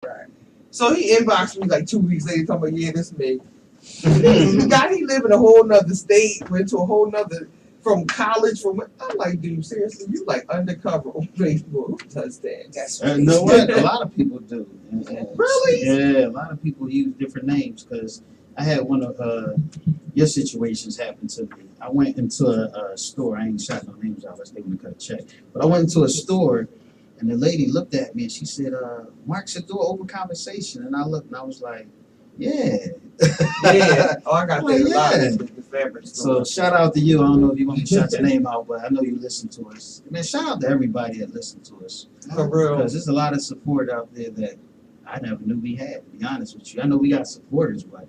Right. So he inboxed me like 2 weeks later, talking about, yeah, this me. The guy, he live in a whole nother state, went to a whole nother, from college, I'm like, dude, seriously, you like undercover on Facebook. Who does that? That's you know what? A lot of people do. Really? Yeah, a lot of people use different names because I had one of your situations happen to me. I went into a store. I ain't shot no names out unless they want to cut a check. But I went into a store and the lady looked at me and she said, Mark Sadior, open conversation. And I looked and I was like, yeah. Yeah. Oh, I got that a lot with the fabric store. So shout out to you. I don't know if you want me to shout your name out, but I know you listen to us. Man, shout out to everybody that listens to us. For real. Because there's a lot of support out there that I never knew we had, to be honest with you. I know we got supporters, but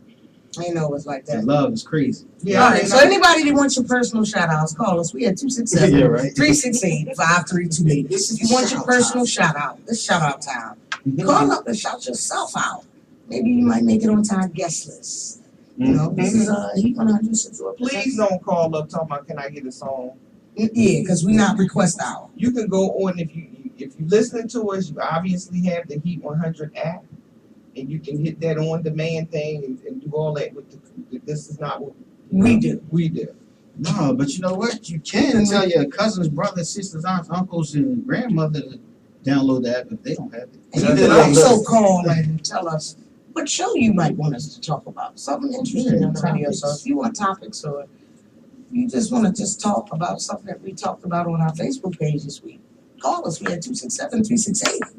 I know it's like that. the love is crazy. Yeah. All right. So anybody that wants your personal shout outs, call us. We at 267 yeah, right. 368-5328. If you want your personal shout out, it's shout out time. Call up and shout yourself out. Maybe you might make it onto our guest list. You know, this is Heat 100 Sadior. Please don't call up talking about, can I get a song? Yeah, because we're not request hour. You can go on, if you listening to us, you obviously have the Heat 100 app, and you can hit that on demand thing and do all that with this is not what we do. We do. No, but you know what? You can tell your cousins, brothers, sisters, aunts, uncles, and grandmother to download the app if they don't have it. And you can also call and tell us what show you might want us to talk about. Something interesting on the radio. So if you want topics or you just want to just talk about something that we talked about on our Facebook page this week, call us. We at 267-368-5.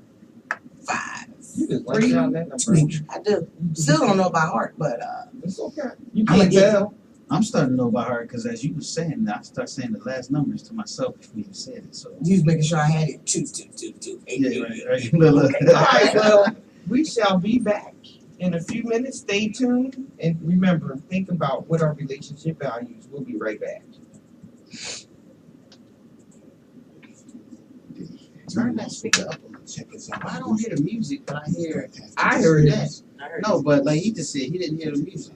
You just write down that number. I do. Still don't know by heart, but it's okay. You can't tell. I'm starting to know by heart because as you were saying, I start saying the last numbers to myself before you said it. So you was making sure I had it. 2228. Yeah, right. All right. Well, we shall be back in a few minutes. Stay tuned and remember, think about what our relationship values. We'll be right back. Turn that speaker up a little. Check this out. I don't hear the music, but I heard that. No, but like he just said, he didn't hear the music.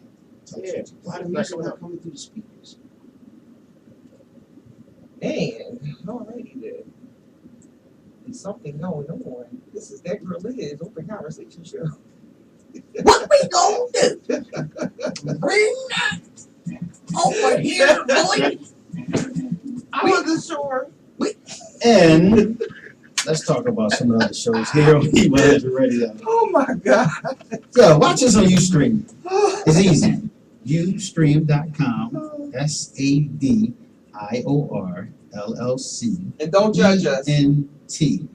Yeah. Why the music not coming through the speakers? And alrighty then. There's something going on. This is That Girl Liz Open Conversation Show. What we gonna do? Bring that over here, boy. I wasn't sure. And let's talk about some of the other shows here on Heat 100 Radio. Oh my God. Yo, watch us on Ustream. It's easy. Ustream.com. SADIOR LLC. And don't judge us. NT.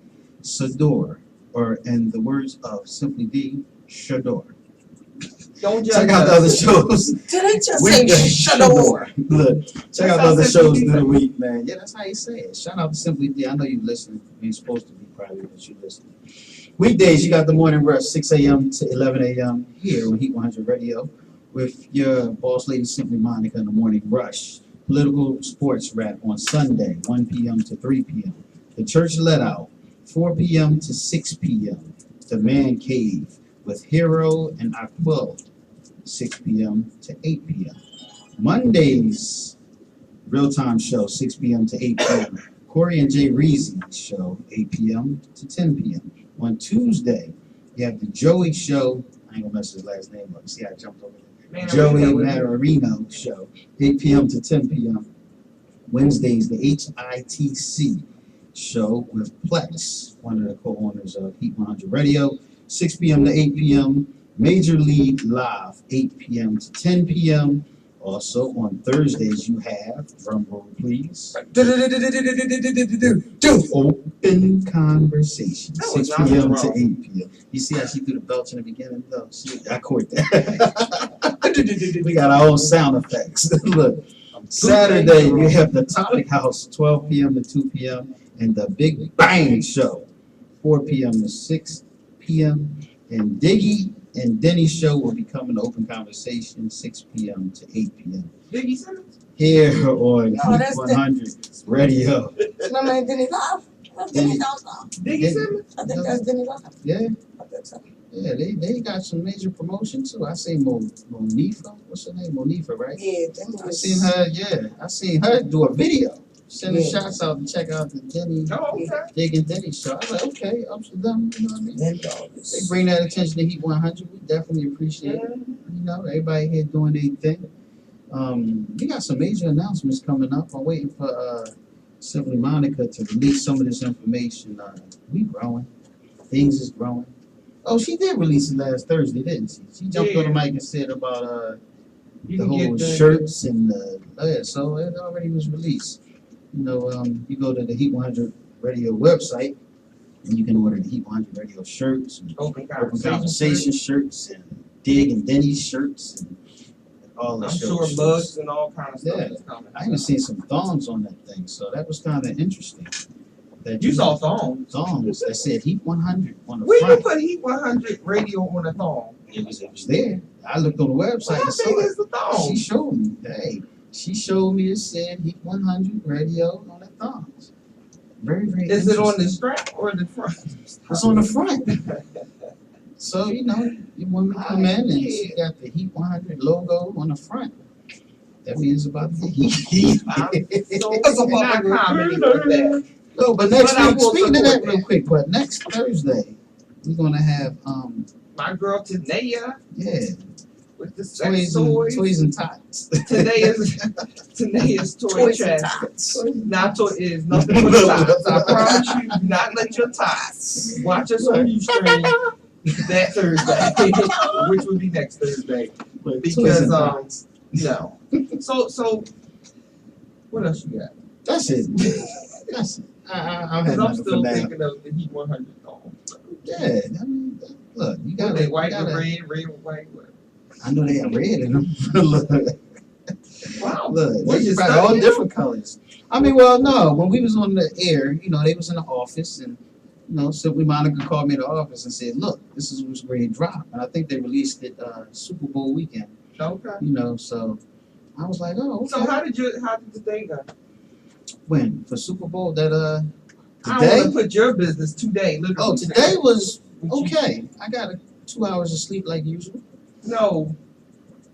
Sadior. Or in the words of Simply D, Sadior. Don't judge Check out the other shows. Did I just say Sadior? Look, check out the other shows through the week, man. Yeah, that's how you say it. Shout out to Simply D. I know you listening. You're supposed to be probably, but you listening. Weekdays, you got the morning rush, 6 a.m. to 11 a.m. here on Heat 100 Radio with your boss lady, Simply Monica, in the morning rush. Political sports rap on Sunday, 1 p.m. to 3 p.m. The church let out, 4 p.m. to 6 p.m. The Man Cave with Hero and Aquil, 6 p.m. to 8 p.m. Mondays, real-time show, 6 p.m. to 8 p.m. Corey and Jay Reezy show, 8 p.m. to 10 p.m. On Tuesday, you have the Joey show. I ain't gonna mess his last name up. See, I jumped over there. Joey Marino show, 8 p.m. to 10 p.m. Wednesdays, the HITC show with Plex, one of the co-owners of Heat 100 Radio, 6 p.m. to 8 p.m. Major League Live, 8 p.m. to 10 p.m. Also on Thursdays, you have, drum roll please, Open Conversation, 6 p.m. to 8 p.m. You see how she threw the belch in the beginning? No, I caught that. We got our own sound effects. Look, Saturday, you have the Topic House, 12 p.m. to 2 p.m. and the Big Bang Show, 4 p.m. to 6 p.m. And Diggy and Denny's show will be coming to Open Conversation, 6 p.m. to 8 p.m. Diggy Simmons? Here on Heat 100 Radio. No, man, Denny Love. That's Denny Love. Diggy Simmons? I think that's Denny Love. Yeah. I think so. Yeah, they got some major promotion too. I seen Monifa. What's her name? Monifa, right? Yeah, Denny I seen her do a video. sending shots out and check out the Denny, Oh, okay. Dig and Denny show. I was like, okay, up to them, you know what I mean? Then They bring that attention to Heat 100. We definitely appreciate it. You know, everybody here doing their thing. We got some major announcements coming up. I'm waiting for Simply Monica to release some of this information. We growing. Things is growing. Oh, she did release it last Thursday, didn't she? She jumped on the mic and said about You the can whole get shirts and so it already was released. You know, you go to the Heat 100 Radio website and you can order the Heat 100 Radio shirts and Open conversation shirts and Dig and Denny's shirts and all the I'm shirts. sure bugs and all kind of stuff Yeah. is coming. I even seen some thongs on that thing, so that was kind of interesting. That You saw thongs. thongs that said Heat 100 on the Where you front. put Heat 100 radio on a thong? It was there. I looked on the website How and saw big it. is the thong? She showed me. Hey, she showed me it said Heat 100 radio on the thongs. Very, very Is it on the interesting. strap or the front? It's on the front. So, you know, your woman come in and she got the Heat 100 logo on the front. That means about the heat. So not commenting with that. No, but next But I week, will speaking of that support real that. quick, but next Thursday, we're gonna have, My girl Tanea yeah, with the sex toys. toys and tots. Tanea's toy Toys and chest. tots. Not toy is nothing but tots. I promise you, do not let your tots watch us on Ustream that Thursday, which would be next Thursday. Because no. So what else you got? That's it. That's it. I'll have Because I'm nothing for still now. thinking of the Heat 100 thong. Yeah, I mean, look, you What gotta, they you white with gotta, red, red with white. What? I know they have red in them. Look, Wow. look, What, they you got all studying? different colors. I mean, well, no, when we was on the air, you know, they was in the office and, you know, Simply Monica called me in the office and said, look, this is what's going to drop. And I think they released it Super Bowl weekend, Okay. you know, so I was like, oh, okay. So how did the thing go? When? For Super Bowl that, I don't today? want to put your business today. Literally. Oh, today was Would you- okay. I got 2 hours of sleep like usual. No.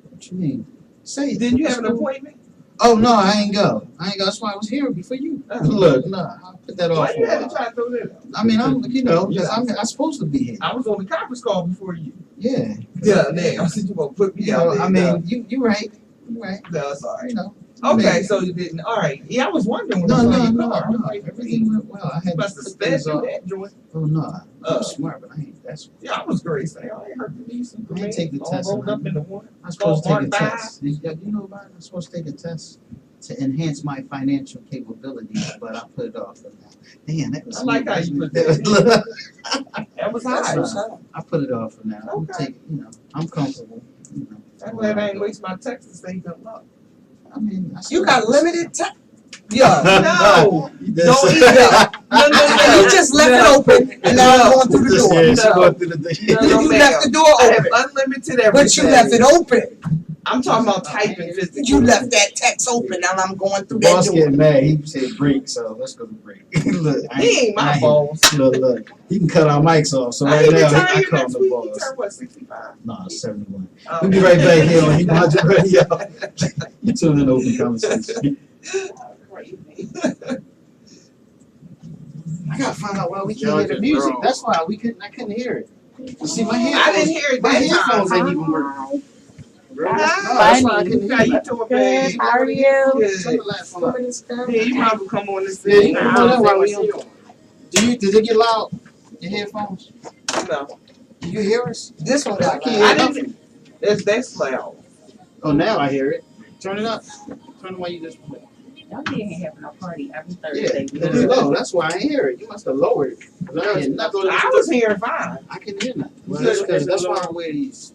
What you mean? Say it. Didn't you have an appointment? Oh, no, I ain't go. That's why I was here before you. Oh. Look, no, I'll put that off Why for you a had to while. try to throw that out? I mean, I'm, you know, because Yeah. I'm supposed to be here. I was on the conference call before you. Yeah. Yeah, man. I said you gonna put me You out know, there. I mean, you right. You right. No, it's all right. You know. Okay, Man. so you didn't. All right. Yeah, I was wondering when No, I saw no, your no, car. I was no. like, Everything went well. I you had must to have put sped things through off. that joint. Oh, no. I'm smart, but I ain't. That's Yeah, I was great. Say, I ain't heard the knees and I ain't take the all test, rolled man. up in the one. I'm supposed to take a Mark five. test. You know about it? I'm supposed to take a test to enhance my financial capabilities, but I put it off for now. Damn, that was I like how you put that. That was That's high. what's up. I put it off for now. I'm Okay. taking, you know, I'm comfortable. You know. I'm glad I ain't waste my text to say good luck. I mean, I You got limited time. Yeah, no. You Don't said- either. No. You just left it open and now I'm going through the door. Yeah, she No. going through the thing. No, You ma'am. left the door I have open, unlimited everything. but you left it open. I'm talking about typing physically. You left that text open, now I'm going The through that boss door. getting mad. He said break, so let's go to break. Look, I He ain't my I boss. Look. He can cut our mics off. So I right ain't now, I retired call him next the week. He boss. turned what, 65? No, 71. Oh. We'll be right back here on Heat 100 Radio. You tune in Open Conversation. I gotta find out why we can't hear the music. That's why I couldn't hear it. You see, my headphones. I didn't hear it My that headphones time. ain't even working. Hi. That's why I couldn't How hear you it. doing, baby? How are you? Good. Turn the last one up. Yeah, you probably come on this Yeah, you thing. can come on while we on. Did it get loud? Your headphones? No. Can you hear us? This one I got can't I hear didn't. nothing. That's loud. Oh, now I hear it. Turn it up. Turn the way you just put it. Y'all didn't have no party every Yeah, Thursday. it's low. That's why I hear it. You must have lowered it. 'Cause I hear nothing. I was hearing fine. I can hear nothing. Well, Good. that's why I wear these.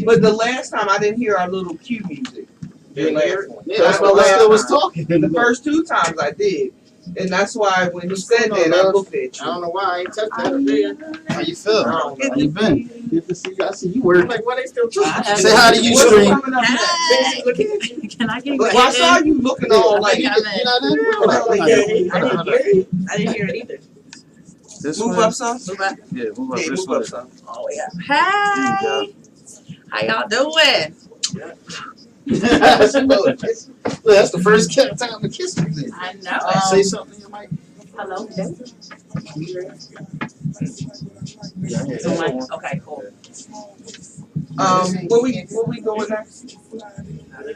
But the last time I didn't hear our little cue music. The last one. Yeah, that's why I still was talking. The first two times I did. And that's why when he said that, I looked at I you. don't know why I ain't touched that up there. How you feel? I don't know. How you been? Good to see you. I see you working. Like, why they still Say hi to you, What's Stream. coming up next? Hi. Can I get Well, I saw you looking all like, You not in? I didn't hear it either. This move one? up some. Move up. Yeah, move up Yeah, this move way. up some. Oh yeah. Hey. How y'all doing? Look, that's the first time the kiss was in. I know. Say something you might. Hello. Yeah, Okay, cool. Where we going next?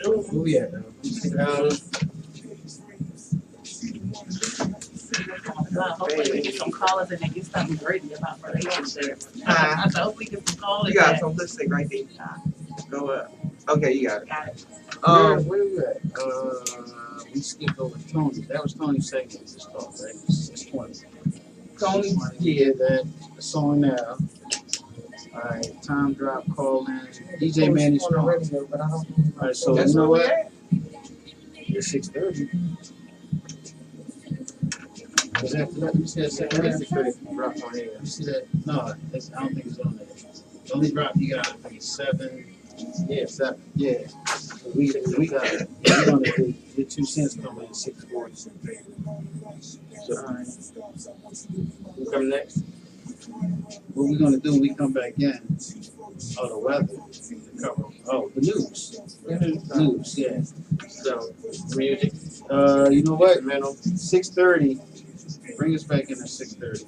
Who we at? Well, hopefully we get some callers and they get something gritty about relationships. Huh? I hope we get some callers. You got that- some lipstick right there. Go up. Okay, you got it. Got it. Where we at? We skipped over Tony. That was Tony's segment. Just talk, right? 620. Tony, Yeah, that the song now. All right, time drop, call in. DJ Manny On the Strong. radio, but I don't. All right, so that's you know where we what? at? It's 6:30. Was that? Let me see that second half. Drop on here. You see that? No, I don't think it's on there. The only drop you got, I think, 7. Yeah, 7. Yeah. We got it. We gonna do the 2 cents coming in 6:40. So, who come next? What we gonna do when we come back in? Oh, the weather. The cover. Oh, the news. News, yeah. So, music. You know what, man? 6:30. Bring us back in at 6:30.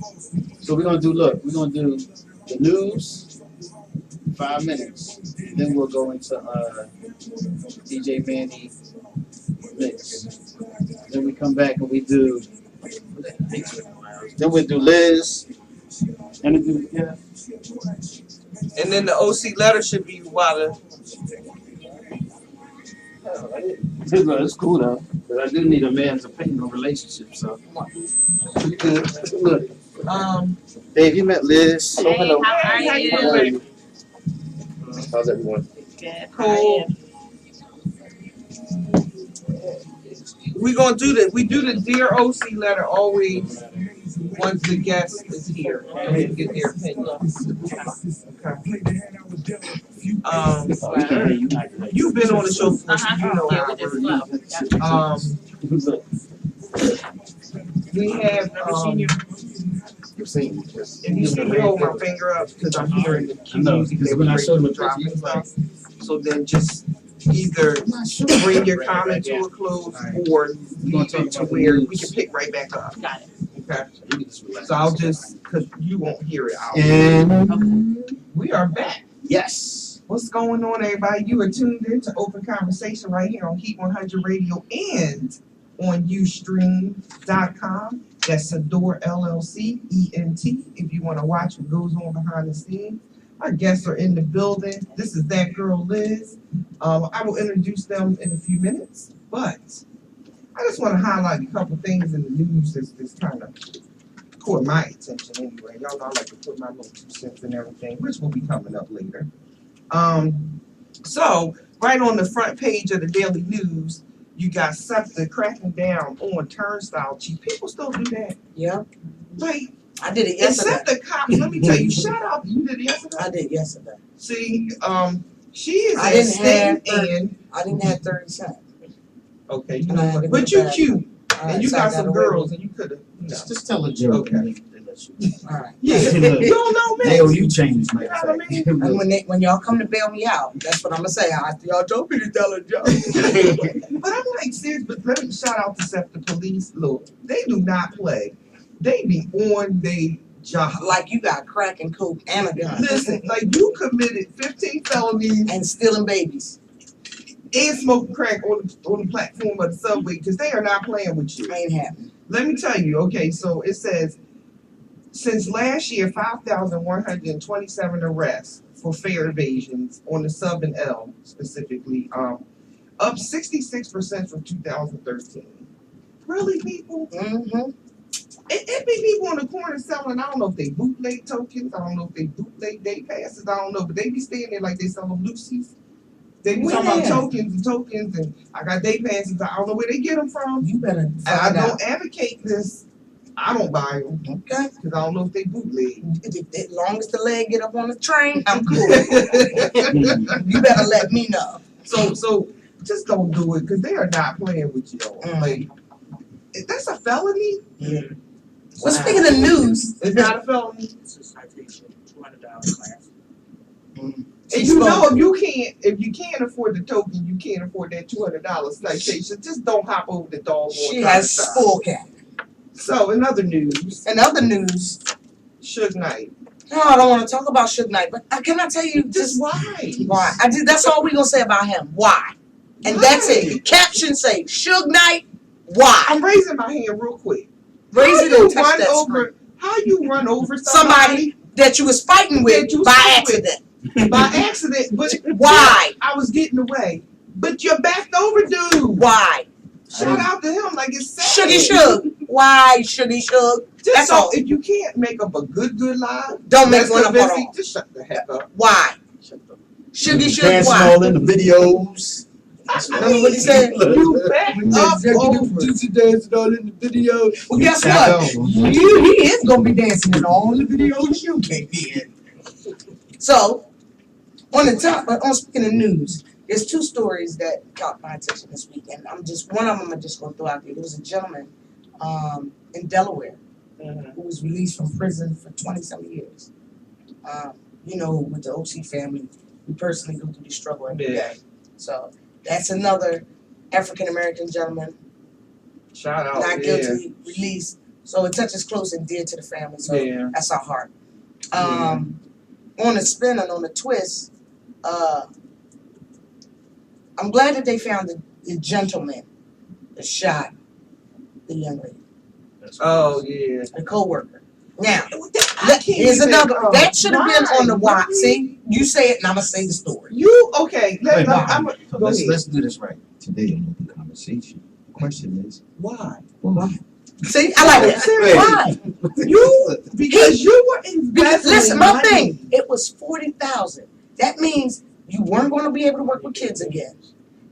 So we're gonna do. Look, we're gonna do the news. 5 minutes. Then we'll go into DJ Manny mix. Then we come back and we do. Then we do Liz. And we do, yeah. And then the OC letter should be while It's cool though, but I do need a man's opinion on relationships. So we good. Look, Dave, you met Liz. Hey, how are how you you? doing? How's everyone? Good. Cool. We gonna do that. We do the Dear OC letter always once the guest is here. And we get their opinion. You've been on the show before, so you know Yeah, how we just love. we have You've seen if you see me hold my finger up because I'm hearing the I know, music because that when I we're showed him the dropping picture, stuff. So then just either bring your comment to a close or leave it to where we can pick right back up. Got it. Okay. So I'll just, because you won't hear it out. And We are back. yes. What's going on, everybody? You are tuned in to Open Conversation right here on Heat 100 Radio and on Ustream.com. That's Sadior LLC, ENT. If you want to watch what goes on behind the scenes. Our guests are in the building. This is that girl, Liz. I will introduce them in a few minutes, but I just want to highlight a couple things in the news that's kind of caught my attention anyway. Y'all know I like to put my little 2 cents in everything, which will be coming up later. So right on the front page of the Daily News, you got SEPTA cracking down on turnstile cheat. People still do that. Yeah, Like, I did it yesterday. except the cops, let me tell you, shout out, you did it yesterday? I did yesterday. See, she is I a didn't state have- and, I didn't have 30 cents. okay, you And I know had what, to but go you back. cute, All right, and you so I got some away with girls, and you could've, you know. Just tell a joke. Okay. And they let you. it. All right. Yeah, you don't know me. They owe you change, You know what I mean? And when y'all come to bail me out, that's what I'm gonna say. Y'all told me to tell a joke. But I'm like serious, but let me shout out to SEPTA police, look, they do not play, they be on their job. Like you got crack and coke and a gun. Listen, like you committed 15 felonies And stealing babies. and smoking crack on the platform of the subway because they are not playing with you. Ain't happening. Let me tell you, okay, so it says, since last year, 5,127 arrests for fare evasions on the sub and L specifically, up 66% from 2013. Really, people? Mm-hmm. It be people on the corner selling, I don't know if they bootleg tokens, I don't know if they bootleg day passes, I don't know, but they be standing there like they selling Lucy's. They be talking about Where? tokens, and I got day passes, I don't know where they get them from. You better And I find out. don't advocate this. I don't buy them Okay. because I don't know if they bootleg. As long as the leg get up on the train, I'm cool. You better let me know. So just don't do it because they are not playing with you. Like, that's a felony. Well, speaking of news, It's not a felony. It's a citation, $200 class. And you know, if you can't afford the token, you can't afford that $200 citation. Just don't hop over the dog. She has full cap. So in other news, Suge Knight. No, I don't want to talk about Suge Knight, but can I tell you just why? Why? That's all we're gonna say about him. Why? And that's it. Caption say Suge Knight. Why? I'm raising my hand real quick. Raise it and touch that over. How you run over somebody that you was fighting with by accident? By accident, but why? I was getting away. But you're backed over, dude. Why? Shout out to him like it's sad. Shuggy Shug. Why Shuggy Shug? That's all. If you can't make up a good lie, don't make one up at all. Just shut the heck up. Why? Shuggy Shug. Dancing all in the videos. Remember what he said? You back up. Dancing all in the video. Well, guess what? He is gonna be dancing in all the videos you came in. So, speaking of news, there's two stories that caught my attention this week, and one of them I'm just gonna throw out there. There was a gentleman in Delaware who was released from prison for 20-some years. With the OC family, we personally go through the struggle every day. So that's another African American gentleman. Shout out. Not guilty, released. So it touches close and dear to the family. So that's our heart. On the spin and on the twist, I'm glad that they found the gentleman that shot the young lady. The co-worker. Now, here's another. That should have been on the watch. See, you say it, and I'm gonna say the story. Let's do this right. Today, an open conversation. The question is, why? See, I like that. Why? Because you were investing. Listen, my thing. It was $40,000. That means you weren't going to be able to work with kids again.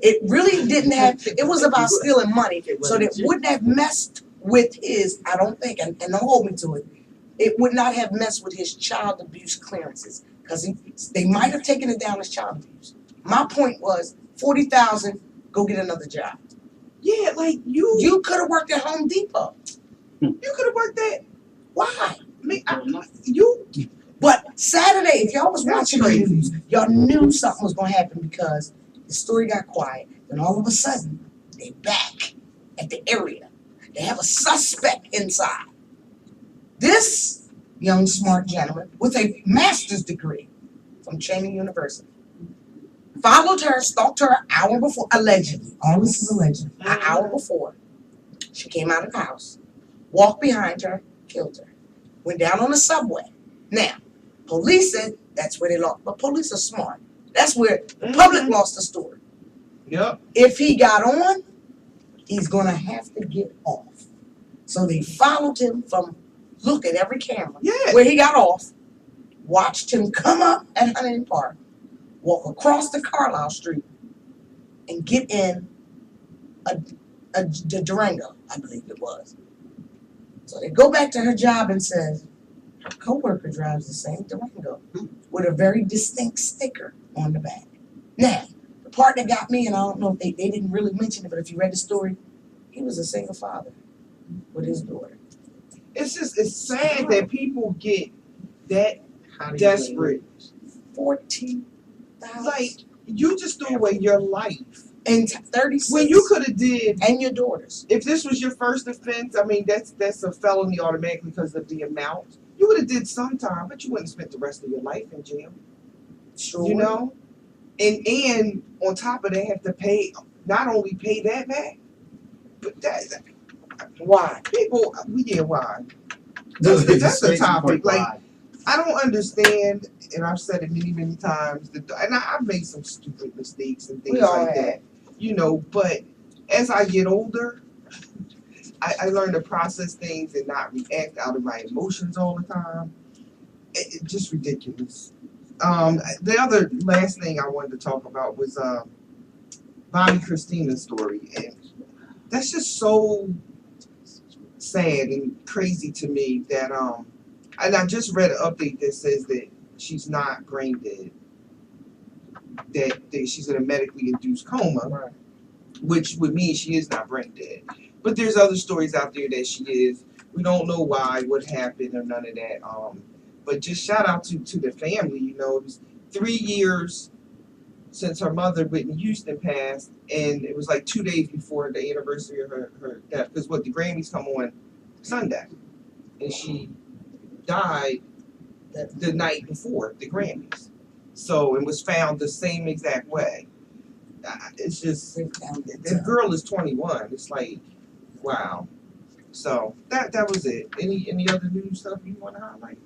It really didn't have. It was about stealing money, so that wouldn't have messed with his. I don't think, and don't hold me to it. It would not have messed with his child abuse clearances because they might have taken it down as child abuse. My point was $40,000. Go get another job. Yeah, like you could have worked at Home Depot. You could have worked at. Why? But Saturday, if y'all was watching the news, y'all knew something was going to happen because the story got quiet. Then all of a sudden, they back at the area. They have a suspect inside. This young, smart gentleman with a master's degree from Cheney University followed her, stalked her an hour before, allegedly. All this is alleged. An hour before, she came out of the house, walked behind her, killed her. Went down on the subway. Now, police said that's where they lost. But police are smart. That's where the public lost the story. Yep. If he got on, he's going to have to get off. So they followed him from, look at every camera, where he got off, watched him come up at Huntington Park, walk across the Carlisle Street, and get in the Durango, I believe it was. So they go back to her job and says, her co-worker drives the same Durango with a very distinct sticker on the back. Now, the part that got me, and I don't know if they didn't really mention it, but if you read the story, he was a single father with his daughter. It's sad that people get that desperate. 14,000. Like, you just threw away your life. And 36. When you could have did. And your daughters. If this was your first offense, I mean, that's a felony automatically because of the amount. You would have did some time, but you wouldn't have spent the rest of your life in jail. Sure. You know? And on top of that, have to pay, not only pay that back, but that. Why? People, why? That's the topic. Like, I don't understand, and I've said it many, many times, and I've made some stupid mistakes and things like that, you know, but as I get older, I learn to process things and not react out of my emotions all the time. It's just ridiculous. The other last thing I wanted to talk about was Bonnie Christina's story, and that's just so sad and crazy to me that and I just read an update that says that she's not brain dead, that she's in a medically induced coma, which would mean she is not brain dead. But there's other stories out there that she is. We don't know why, what happened, or none of that. But just shout out to the family. You know, 3 years since her mother, Whitney Houston, passed, and it was like 2 days before the anniversary of her death. Because what the Grammys come on Sunday, and she died the night before the Grammys. So it was found the same exact way. It's just, the girl is 21. It's like, wow. So that was it. Any other new stuff you want to highlight?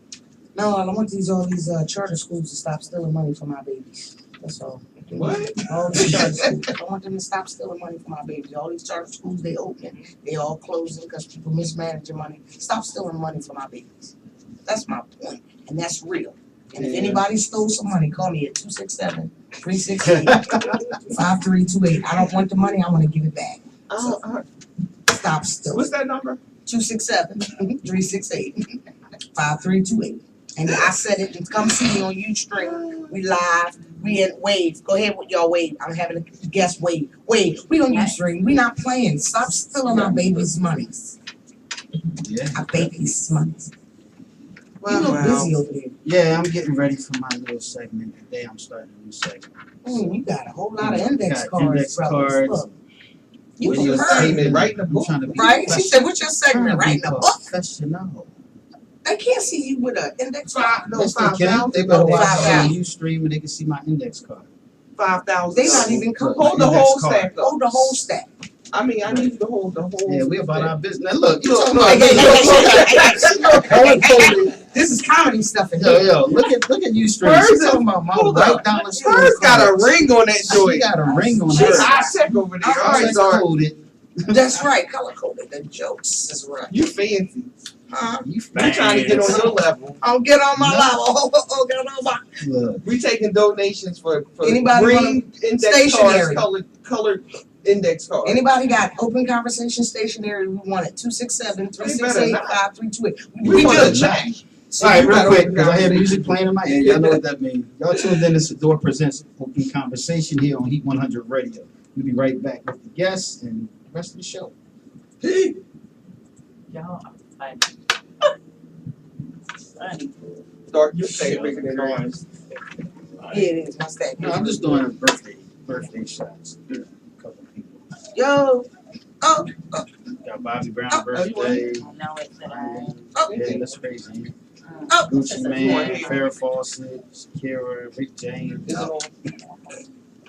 No, I want all these charter schools to stop stealing money from my babies. That's all. What? All these charter schools. I want them to stop stealing money from my babies. All these charter schools they open, they all closing because people mismanage your money. Stop stealing money from my babies. That's my point, and that's real. And if anybody stole some money, call me at 267-368-5328. I don't want the money. I want to give it back. Stop stealing. What's that number? 267-368-5328. And I said it, and come see me on Ustream. We live. We in Wave. Go ahead with y'all Wave. I'm having a guest Wave. Wave. We on Ustream. We not playing. Stop stealing our babies' monies. Yeah. Our babies' monies. You look Wow. busy over there. Yeah, I'm getting ready for my little segment. Today I'm starting a new segment. You got a whole lot of index Got cards, index brothers. cards. Look. You Video can segment, hurt. write in the I'm book. trying to be Right? She said, what's your segment? Right in the book. Professional. They can't see you with an index card. No, Yes, they can. 5,000. They better watch $5,000. on Ustream and they can see my index card. 5,000. They not even Look, Hold the index whole card. stack. Hold the whole stack. I mean, I need you to hold the whole. Yeah, we about our business. Now look, you Look, talking look, about This is comedy stuff in Yo, here. look at Ustream. Hers She's is- talking about my hold white up. dollar store. Hers got a ring on that She joint. got a ring on She's hers. high tech over there. All right, Color sorry. coded. That's right, color coded. The jokes is right. You fancy. Huh? You We trying to get on your level. Oh, get on my No. level. Oh, get on my. Look, We taking donations for Anybody green index stationery? cards, colored index cards. Anybody got open conversation stationery? We want it 267-368-5328. We want a do. check. So all right, you real got quick, open because I hear conversation. music playing in my ear. Y'all know what that means. Y'all tuned in to Sadior Presents Open Conversation here on Heat 100 Radio. We'll be right back with the guests and the rest of the show. Y'all are funny. Funny. Dark, you say bigger than ours. Yeah, it is. My stack. No, I'm just doing a birthday shots. A couple people. Yo. Oh. Got Bobby Brown Oh, birthday. I know it's that Oh. Yeah, that's crazy. Oh. Gucci You Man, want here. Farrah Fawcett, Shakira, Rick James. Is it on?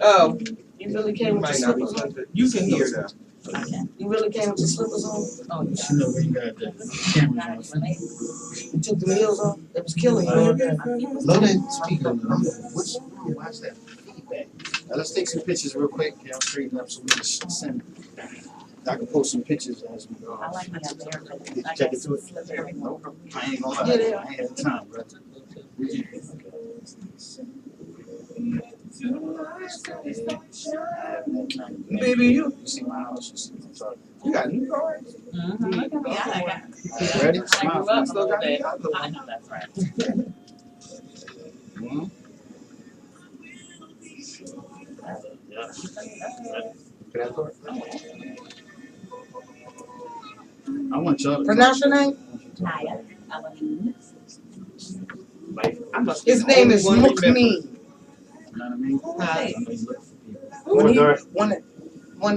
Oh, You really came you with might your not be slippers on? something. You can hear though. You really came with your slippers on? Oh, yeah. You know we got the cameras on. You took the heels off? It was killing you. Load that speaker. Watch that feedback. Now let's take some pictures real quick. I'll straighten up so we can send. I can post some pictures as we go. I like the American. Did you I check got it to it? slippery. Nope. I ain't gonna lie. Yeah, they I ain't had time, bro. Baby, you see my house. You see what I'm talking got new cards? Mhm. Look at me. I got. about. Ready? I Smile. grew up a Still little got bit. the other one. I know that's right. Mhm. Yeah. Can I go? I want y'all to Pronounce your name? Naya. Elohim. I must be His the name only is one remember. Mukmeen. You know what I mean? Hi. I know you look for people. When he, Dark. one of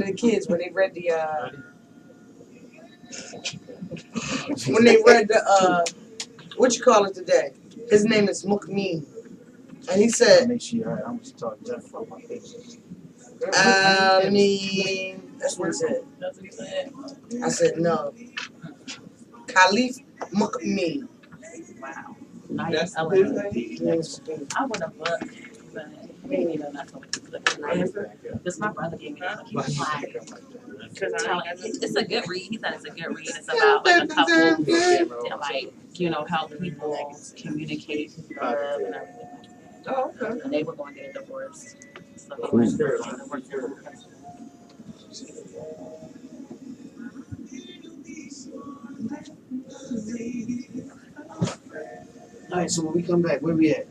the kids, when they read the when they read the what you call it today? His name is Mukmeen. And he said, Make sure you're all right. I'm gonna talk Jeff about my face. that's what he said. That's what he said. I said, no. Khalif Mukmeen. Wow. Naya That's his Elohim. name? His name is Mukmeen. I would have looked, but maybe that's what it's looking. This my brother gave me that. He was like, it's a good read. He said it's a good read. It's about like a couple that like, you know, help people communicate love and everything. Oh, okay. And they were going to get a divorce. So they Cool. went through it. All right, so when we come back, where we at?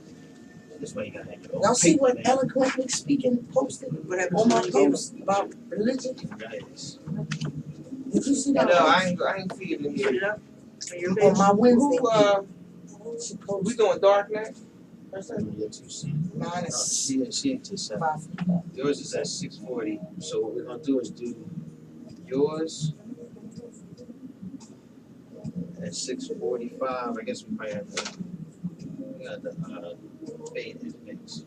This way you gotta hang it over. Y'all see Paper, what man. eloquently speaking posted on my post about religion? Guys. Did you see No, that? I ain't see it in here. On my Wednesday. Who, we doing dark next? Yeah, too soon. Mine is She ain't till 7. 5. Yours is at 6:40. So what we're gonna do is do yours at 6:45. I guess we might have to. We got the fade in the mix.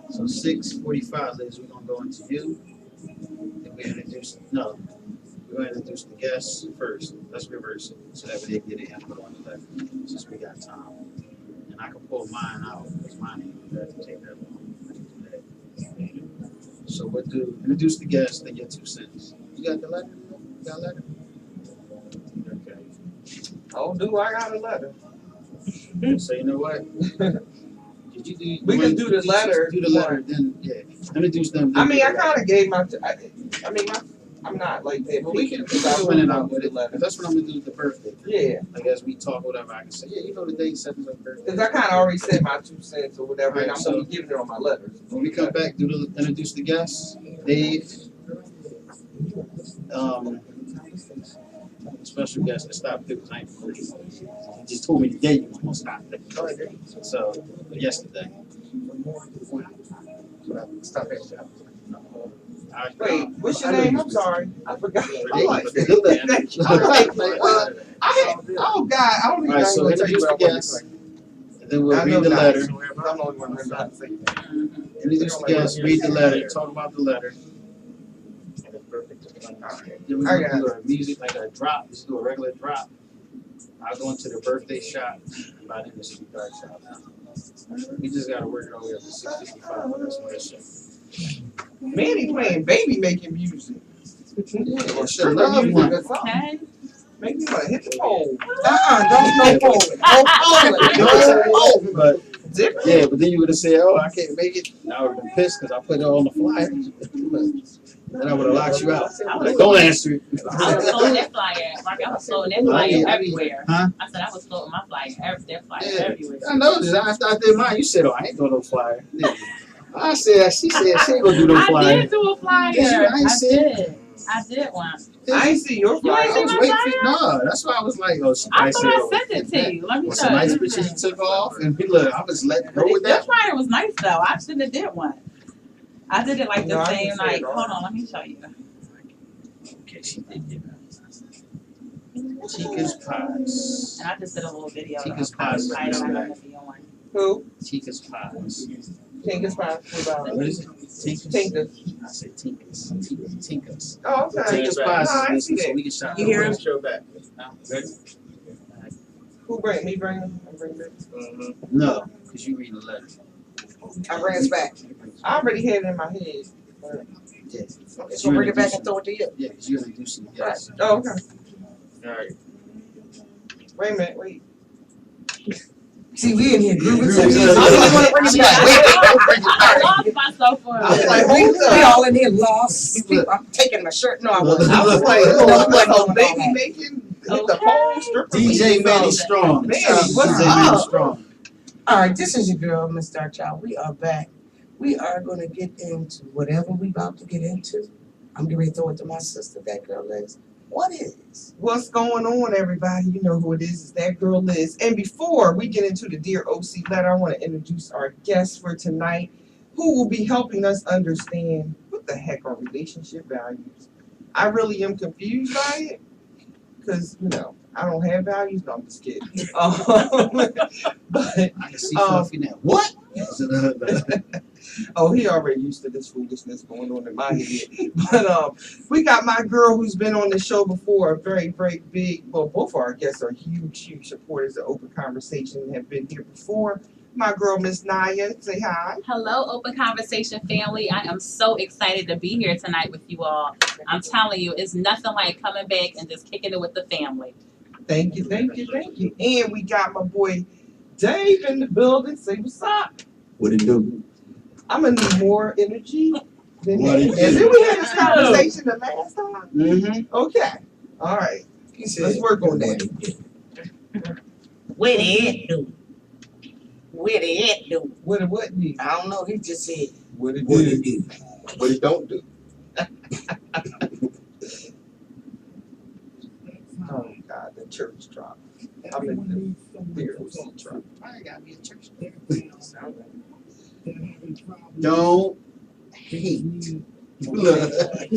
So 6:45, ladies, we're gonna go into you. Then we introduce we're gonna introduce the guests first. Let's reverse it so that way they get an input on the left. Since we got time. And I can pull mine out because mine ain't doesn't take that long. I can do that. So we'll do introduce the guests, then your 2 cents. You got the letter? You got a letter? Okay. Oh, do I got a letter? So you know what? Did you do? We can do the letter. Do the letter, then yeah. Introduce them. I mean, I kind of gave my. I'm not like that. Well, we can picky go because I in and wrote out with it. letter. That's what I'm gonna do with the birthday. Yeah, Like as we talk, whatever, I can say, yeah, you know the date, such and such birthday. because I kind of already said my 2 cents or whatever, and Right, I'm so- only giving it on my letters. When we come back, introduce the guests. Dave, special guest that stopped through because I ain't heard you. He just told me today you was gonna stop there. So yesterday. Stop it, Jeff. Wait, what's your name? I'm sorry, I forgot. I'm like, But look at that. oh God, I don't even Alright, know so what to tell you introduce what the I want to guests. say. And then we'll I know read the not. letter. I'm the only one who knows how to say that. Introduce the guests, read the letter, talk about the letter. Then we're gonna do a music like a drop. Just do a regular drop. I'll go into the birthday shot. And by then this will be dark shot now. We just gotta work it all the way up to 6:55. That's what it should. Manny playing baby making music. Yeah, Or should love music one. or something. Okay. Make me want to hit the pole. Don't no forward. No forward. But Different. yeah, but then you would have said, "Oh, I can't make it." And I would have been pissed because I put it on the flyer. Then I would have locked you out. Like, don't answer it. I was floating that flyer. Like I was floating that flyer everywhere. Huh? I said I was floating my flyer, that flyer Yeah. everywhere. I noticed after I did mine, you said, "Oh, I ain't doing no flyer." I said, she said she ain't gonna do no I flyer. did do a flyer. Did you? I ain't see it. I did one. I ain't see your You flyer. ain't I see was my waiting flyer? for no. That's why I was like, oh, she I probably thought said, I oh, sent it to you. Let me What's show a nice you. picture he took off, and he look, I was letting go with Your that. flyer was nice though. I shouldn't have did one. I did it like No, the I same can say night. it all. Hold on, let me show you. Okay, she did get that. Chica's Pies. And I just did a little video. Chica's I Pies. was tired. I'm gonna be on. Who? Chica's Pies. Tinker's Pie. What is it? Tinker's? Tinker's. I said Tinker's. Tinker's. Oh, okay. Tinker's Pies No, I is see listening, so that. we can shout You out. hear him? Show back. Ready? Who bring me? Bring him. I bring him. No, because you read the letter. I ran it back. I already had it in my head. Yeah. So bring it back and throw it to you. Yeah, because you're introducing the guests. Oh, okay. All right. Wait a minute. Wait. See, we in here grooving. Yeah. So we don't want to bring it back. I lost myself for I was it. like, We hold up. all in here lost. I'm taking my shirt. No, I wasn't. I was like, No, oh, I wasn't oh, doing baby all that. making hit the pole stripper. DJ Manny Strong. Manny, Shout out to what's DJ Manny up? Strong. All right, this is your girl, Miss Darkchild. We are back. We are going to get into whatever we about to get into. I'm going to throw it to my sister, that girl Liz. What is? What's going on, everybody? You know who it is. It's that girl Liz. And before we get into the Dear OC letter, I want to introduce our guest for tonight, who will be helping us understand what the heck are relationship values. I really am confused by it because, you know, I don't have values. No, I'm just kidding. But I can see Fluffy now. What? oh, he already used to this foolishness going on in my head. But we got my girl who's been on the show before, a very, very big, well, both of our guests are huge supporters of Open Conversation and have been here before. My girl, Miss Naya, say hi. Hello, Open Conversation family. I am so excited to be here tonight with you all. I'm telling you, it's nothing like coming back and just kicking it with the family. Thank you, thank you, thank you. And we got my boy Dave in the building. Say what's up. What it do? I'm going to need more energy than What that. it And do? then we had this conversation the last time. Mm-hmm. Okay. All right. He said, Let's work on that. What it do? What it do? What it would be. I don't know. He just said, What it What do. it do? What it don't do? Oh God, the church drop. I'm in the There was some trouble. I got me a church. Don't hate. Look. I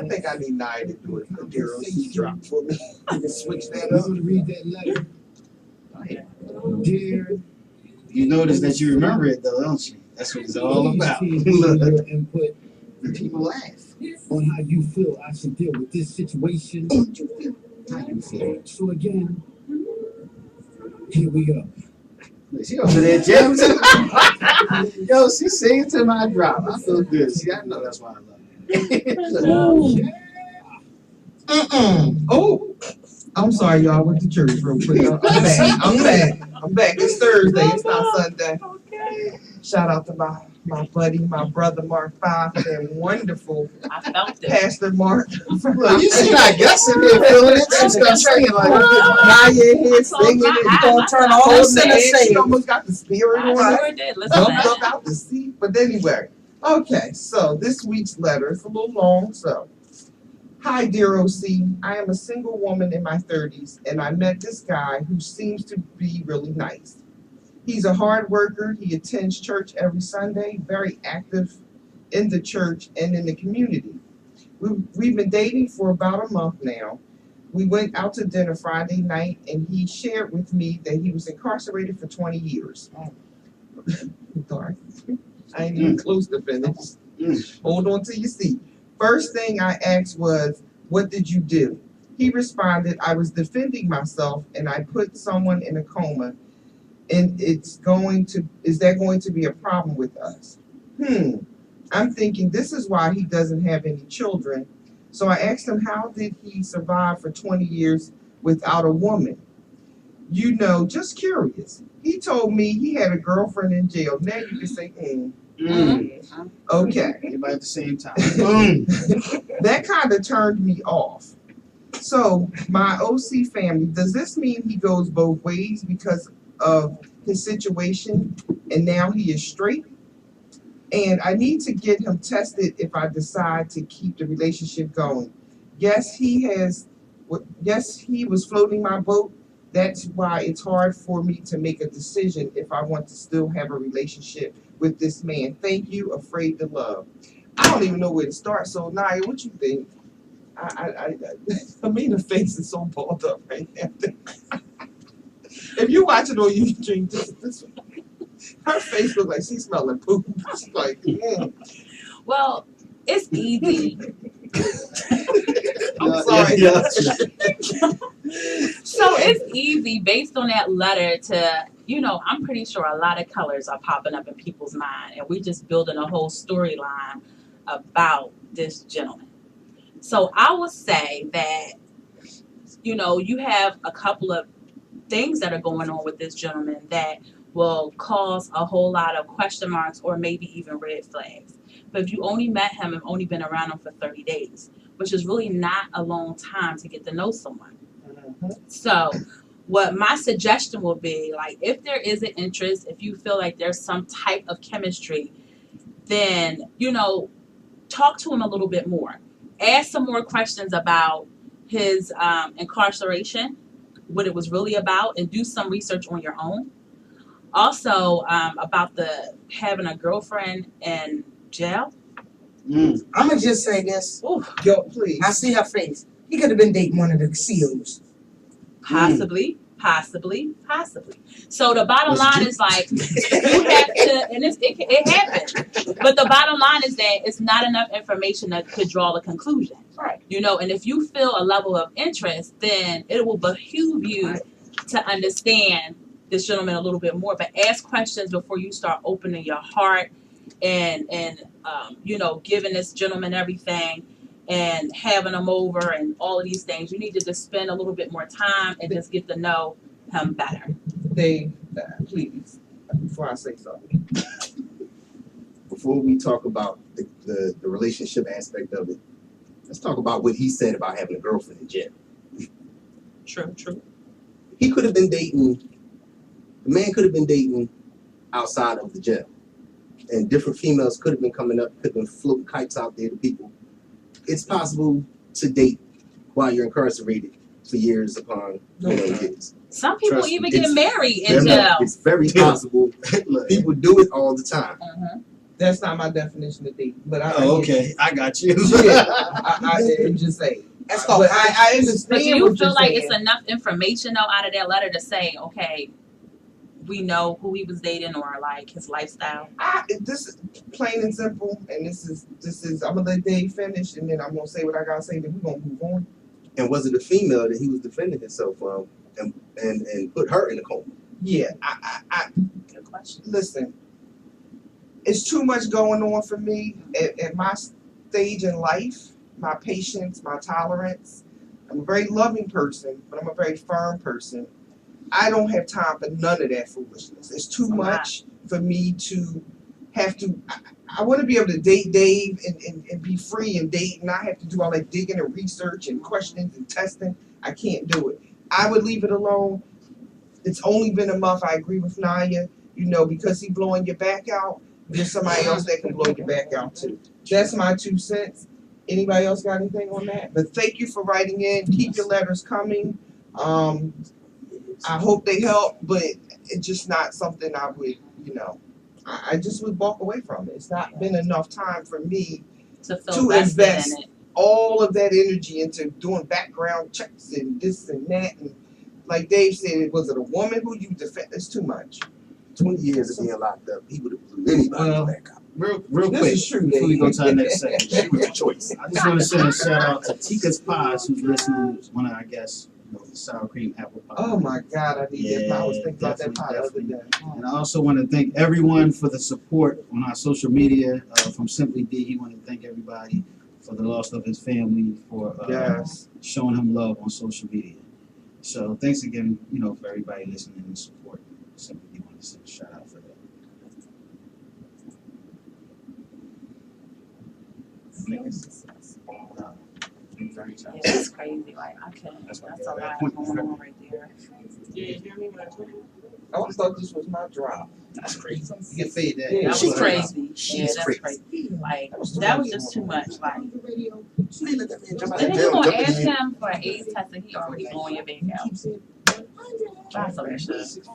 think I need Nia to do it. The Daryl C drop for me. You can switch that I'm up. gonna read that letter. Dear. You notice that you remember it though, don't you? That's what it's all about. Please Look. your input People laugh. on how you feel I should deal with this situation. How you feel? So again, here we go. She over there jamming to the Yo, she singing to my drop. I feel good. See, I know that's why I love her. Oh, I'm sorry, y'all. I went to church real quick. I'm back. I'm back. It's Thursday. It's not Sunday. Okay. Shout out to my buddy, my brother Mark Five, and wonderful I felt it. Pastor Mark. Look, you see that guessing there, feeling it. She started singing like Now you're here singing my it. eyes. Gonna turn all Holding this the in hand. the She same. almost got the spirit I on sure her. did. Listen to Jumped up that. out the seat. But anyway, okay. So this week's letter is a little long. So, hi, dear OC. I am a single woman in my 30s, and I met this guy who seems to be really nice. He's a hard worker. He attends church every Sunday, very active in the church and in the community. We've been dating for about a month now. We went out to dinner Friday night, and he shared with me that he was incarcerated for 20 years. Sorry. I ain't even close to finish. Hold on to your seat. First thing I asked was, what did you do? He responded, I was defending myself, and I put someone in a coma. And is that going to be a problem with us? I'm thinking this is why he doesn't have any children. So I asked him, how did he survive for 20 years without a woman? You know, just curious. He told me he had a girlfriend in jail. Now you can say, Okay. Everybody at the same time. That kind of turned me off. So, my OC family, does this mean he goes both ways because of his situation and now he is straight? And I need to get him tested if I decide to keep the relationship going. Yes, he was floating my boat. That's why it's hard for me to make a decision if I want to still have a relationship with this man. Thank you, afraid to love. I don't even know where to start. So, Nia, what you think? Amina's face is so balled up right now. If you watch it on YouTube, this her face looks like she's smelling poop. She's like, Well, it's easy. I'm sorry. So it's easy based on that letter to, I'm pretty sure a lot of colors are popping up in people's mind, and we just building a whole storyline about this gentleman. So I would say that, you have a couple of things that are going on with this gentleman that will cause a whole lot of question marks or maybe even red flags. But if you only met him and only been around him for 30 days, which is really not a long time to get to know someone. So what my suggestion will be, like, if there is an interest, if you feel like there's some type of chemistry, then, talk to him a little bit more. Ask some more questions about his incarceration, what it was really about, and do some research on your own. Also, about the having a girlfriend in jail. I'm gonna just say this. Yo, please. I see her face. He could have been dating one of the CEOs. Possibly. So the bottom line is, like, you have to, and it happens. But the bottom line is that it's not enough information that could draw a conclusion. Right. And if you feel a level of interest, then it will behoove you to understand this gentleman a little bit more. But ask questions before you start opening your heart and giving this gentleman everything and having him over and all of these things. You need to just spend a little bit more time and just get to know him better. Dave, please, before I say something. Before we talk about the relationship aspect of it, let's talk about what he said about having a girlfriend in jail. True. He could have been dating, the man could have been dating outside of the jail. And different females could have been coming up, could have been floating kites out there to people. It's possible to date while you're incarcerated for years upon years. Some people Trust me, even get it's married in jail. It's very possible. Look. People do it all the time. That's not my definition of dating, but I. Oh, okay. I got you. Yeah, I'm just saying. That's called. I understand. But do you what feel you're like saying. it's enough information though out of that letter to say, okay, we know who he was dating or like his lifestyle? This is plain and simple, and this is. I'm gonna let Dave finish, and then I'm gonna say what I gotta say. Then we're gonna move on. And was it a female that he was defending himself from, and put her in the coma? Yeah, Good question. listen. It's too much going on for me at my stage in life. My patience, my tolerance. I'm a very loving person, but I'm a very firm person. I don't have time for none of that foolishness. It's too much for me to have to. I want to be able to date Dave and be free and date, and not have to do all that digging and research and questions and testing. I can't do it. I would leave it alone. It's only been a month. I agree with Naya. Because he blowing your back out, there's somebody else that can blow your back out too. That's my 2 cents. Anybody else got anything on that? But thank you for writing in. Keep your letters coming. I hope they help, but it's just not something I would, I just would walk away from it. It's not been enough time for me To invest in it. all of that energy into doing background checks and this and that. And like Dave said, was it a woman who you defend? It's too much. 20 years of being locked up, he would have blew anybody back out. Real This quick, is true, before we go to our Dave. next segment, She was a choice. I just want to send a shout out to Tika's Pies, who's listening. Who's one of, I guess, the sour cream apple pie. Oh my God, I need that. I was thinking about that pie the other Definitely. day. And I also want to thank everyone for the support on our social media from Simply D. He wanted to thank everybody for the loss of his family, for Yes. showing him love on social media. So thanks again, for everybody listening and support. Simply D wanted to send a shout out for that. Yeah, it's crazy. Like I can't. That's a lot going on right there. Oh, I thought this was my drop. That's crazy. You get paid that. Yeah, That she's was crazy. Yeah, that's crazy. crazy. Like that was just too much. Like, Jump out and the then you jail, gonna jump in ask the air. him for an AIDS test and he already blowing your back out. That's some shit.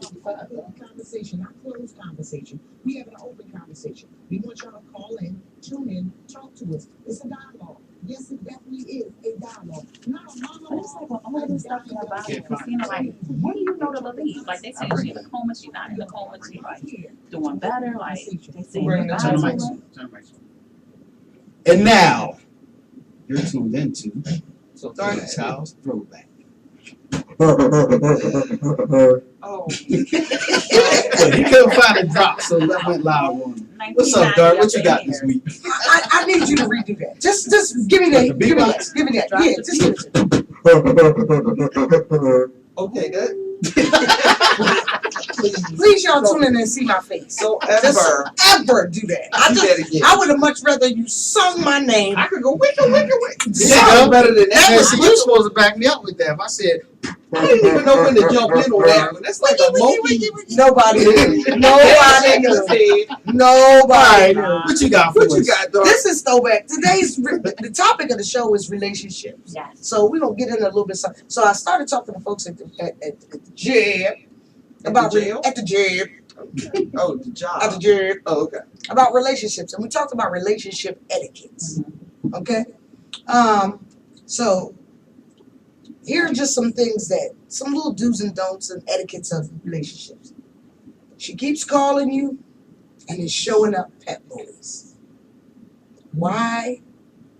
Conversation, not closed conversation. We have an open conversation. We want y'all to call in, tune in, talk to us. It's a dialogue. Yes, it definitely is a dialogue. Not a But monologue. it's like with all this stuff about Christina, like, what do you know to believe? Like they say she in a coma, she not in a coma, she like doing better. Like they say Bring the Turn the Turn mics on. Turn the mics on. And now, you're tuned into So the Child's Throwback. Oh. He couldn't find a drop, so that went loud on him. What's up, Dirk? What you got this week? I need you to redo that. Just give me that. The Give me beatbox? that. Give me that. Yeah, just give it to me. Okay, that. Please y'all tune in and see my face. Don't Just ever ever do that. do that again. I would have much rather you sung my name. I could go wicka. Yeah, Better than that. Man, see, you're supposed to back me up with that. If I said, I didn't even know when to jump in on that one. That's like a monkey. Nobody knew. Nobody knew. Nobody knew. what you got for What you us? got, dog? This is Throwback. The topic of the show is relationships. Yes. So we're going to get into a little bit. So I started talking to folks at the jab. At the jail? At the jab. Oh, the job. At the jab. Oh, okay. About relationships. And we talked about relationship etiquettes. Okay? So here are just some things some little do's and don'ts and etiquettes of relationships. She keeps calling you and is showing up pet boys. Why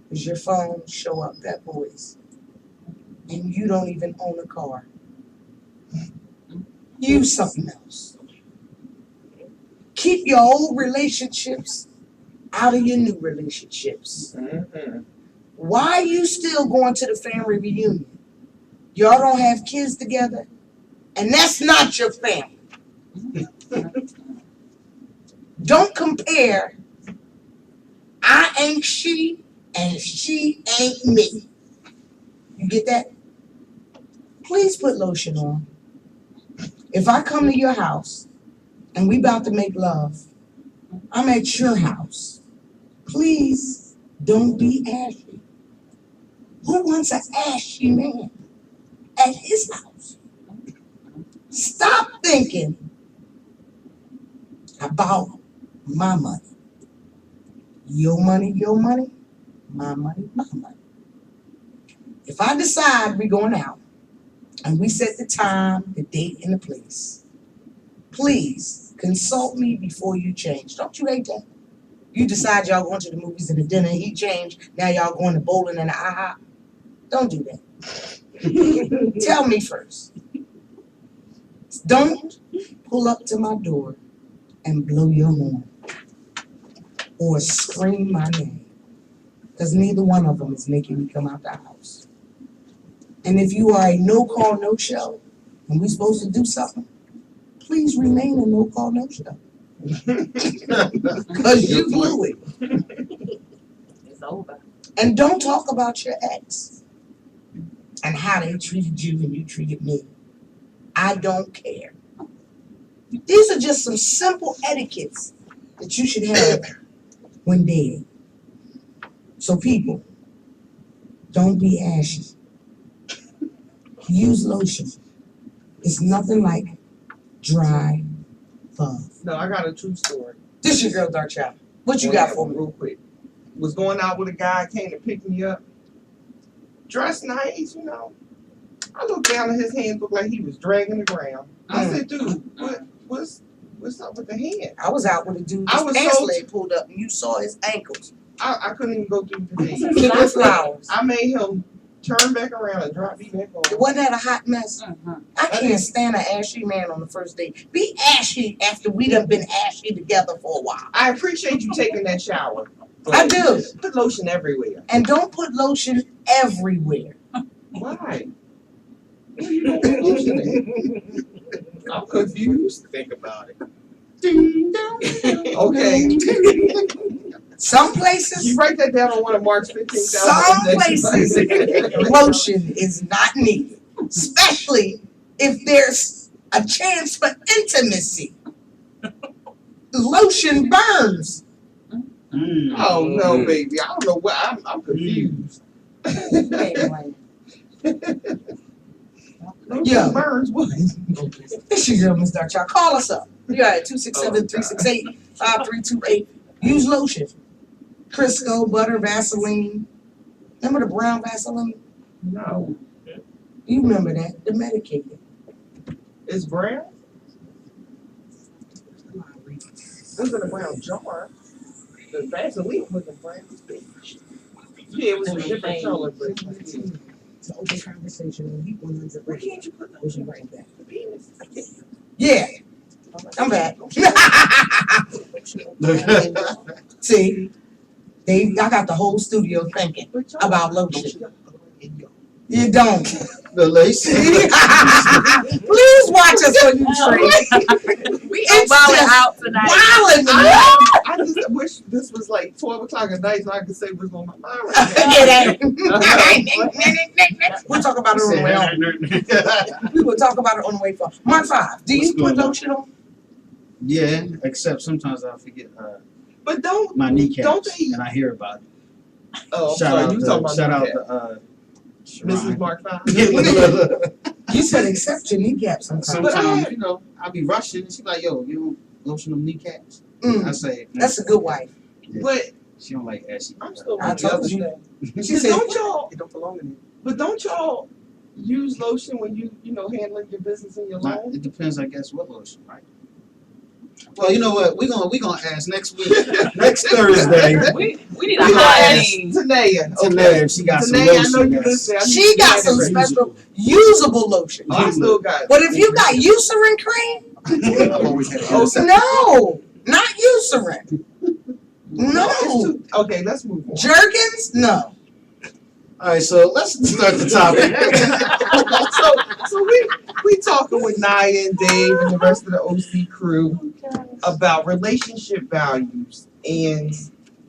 does your phone show up pet boys and you don't even own a car? Use something else. Keep your old relationships out of your new relationships. Mm-hmm. Why are you still going to the family reunion? Y'all don't have kids together, and that's not your family. Don't compare I ain't she and she ain't me. You get that? Please put lotion on. If I come to your house and we about to make love, I'm at your house. Please don't be ashy. Who wants an ashy man? at his house. Stop thinking about my money. Your money, my money, my money. If I decide we're going out and we set the time, the date, and the place, please consult me before you change. Don't you hate that? You decide y'all going to the movies and the dinner, and he changed. Now y'all going to bowling and the IHOP. Don't do that. Tell me first. Don't pull up to my door and blow your horn or scream my name, because neither one of them is making me come out the house. And if you are a no call, no show, and we're supposed to do something, please remain a no call, no show. Because you blew it. It's over. And don't talk about your ex and how they treated you and you treated me. I don't care. These are just some simple etiquettes that you should have when dating. So people, don't be ashy. Use lotion. It's nothing like dry fuzz. No, I got a true story. This your girl, Dark Child. What you got for me? Real quick. Was going out with a guy, came to pick me up. Dressed nice, you know. I looked down at his hands, looked like he was dragging the ground. I said, dude, what's up with the hand? I was out with a dude. I His was pants so- leg pulled up, and you saw his ankles. I couldn't even go through the hand. Give him flowers. I made him turn back around and drop me back on. Wasn't that a hot mess? Mhm. I can't stand an ashy man on the first date. Be ashy after we done been ashy together for a while. I appreciate you taking that shower. I do. Put lotion everywhere. And don't put lotion everywhere. Why? Where you gonna put lotion at? I'm confused. Think about it. Okay. Some places, You write that down on one of Mark's 15,000. some places, lotion is not needed. Especially if there's a chance for intimacy. Lotion burns. Oh no, baby. I don't know what I'm confused. Yeah. Burns what? It's your girl, Miss Dark Child. Call us up. You got it, 267-368-5328. Use lotion. Crisco, butter, Vaseline. Remember the brown Vaseline? No. You remember that? The medicated. It's brown? This is in a brown jar. The Vaseline wasn't brown. Yeah, it was a different color, but It's an open conversation on Heat 100. why can't you put Was you right back? the penis? Yeah, I'm back. See, I got the whole studio thinking about lotion. You don't. The lace. Please watch us when you train. We It's are balling just out tonight. Wildin' I just wish this was like 12 o'clock at night so I could say what's on my mind right now. It ain't. We'll talk about it on the way home. We will talk about it on the way home. Mark 5, do you What's put going on? lotion on? Yeah, except sometimes I forget But don't my Don't kneecaps, they- and I hear about it. oh I'm Shout sorry, out you to talking about shout out kneecap. to Mrs. Mark 5. You said accept your kneecap sometimes. Sometimes, you know, I'll be rushing, and she's like, "Yo, you don't lotion them kneecaps?" I Mm, say, that's a good wife. But She don't like ashy. I'm still I on the told other you. thing. She said, Don't y'all It don't belong in here. But don't y'all use lotion when you handling your business in your Not, loan? it depends, I guess, what lotion, right? Well, you know what? We're gonna ask next week, next Thursday. We need We a gonna high ask name. Tanea. Tanea, if she got some Tanea, I know lotion. you that's- listen. I need she you got to some have it. special usable lotion. Oh, I still got it. But if you got Eucerin cream, I've always had Oh, it. no, not Eucerin. No. It's too, okay, let's move on. Jergens, no. All right, so let's start the topic. so we talking with Naya and Dave and the rest of the OC crew about relationship values, and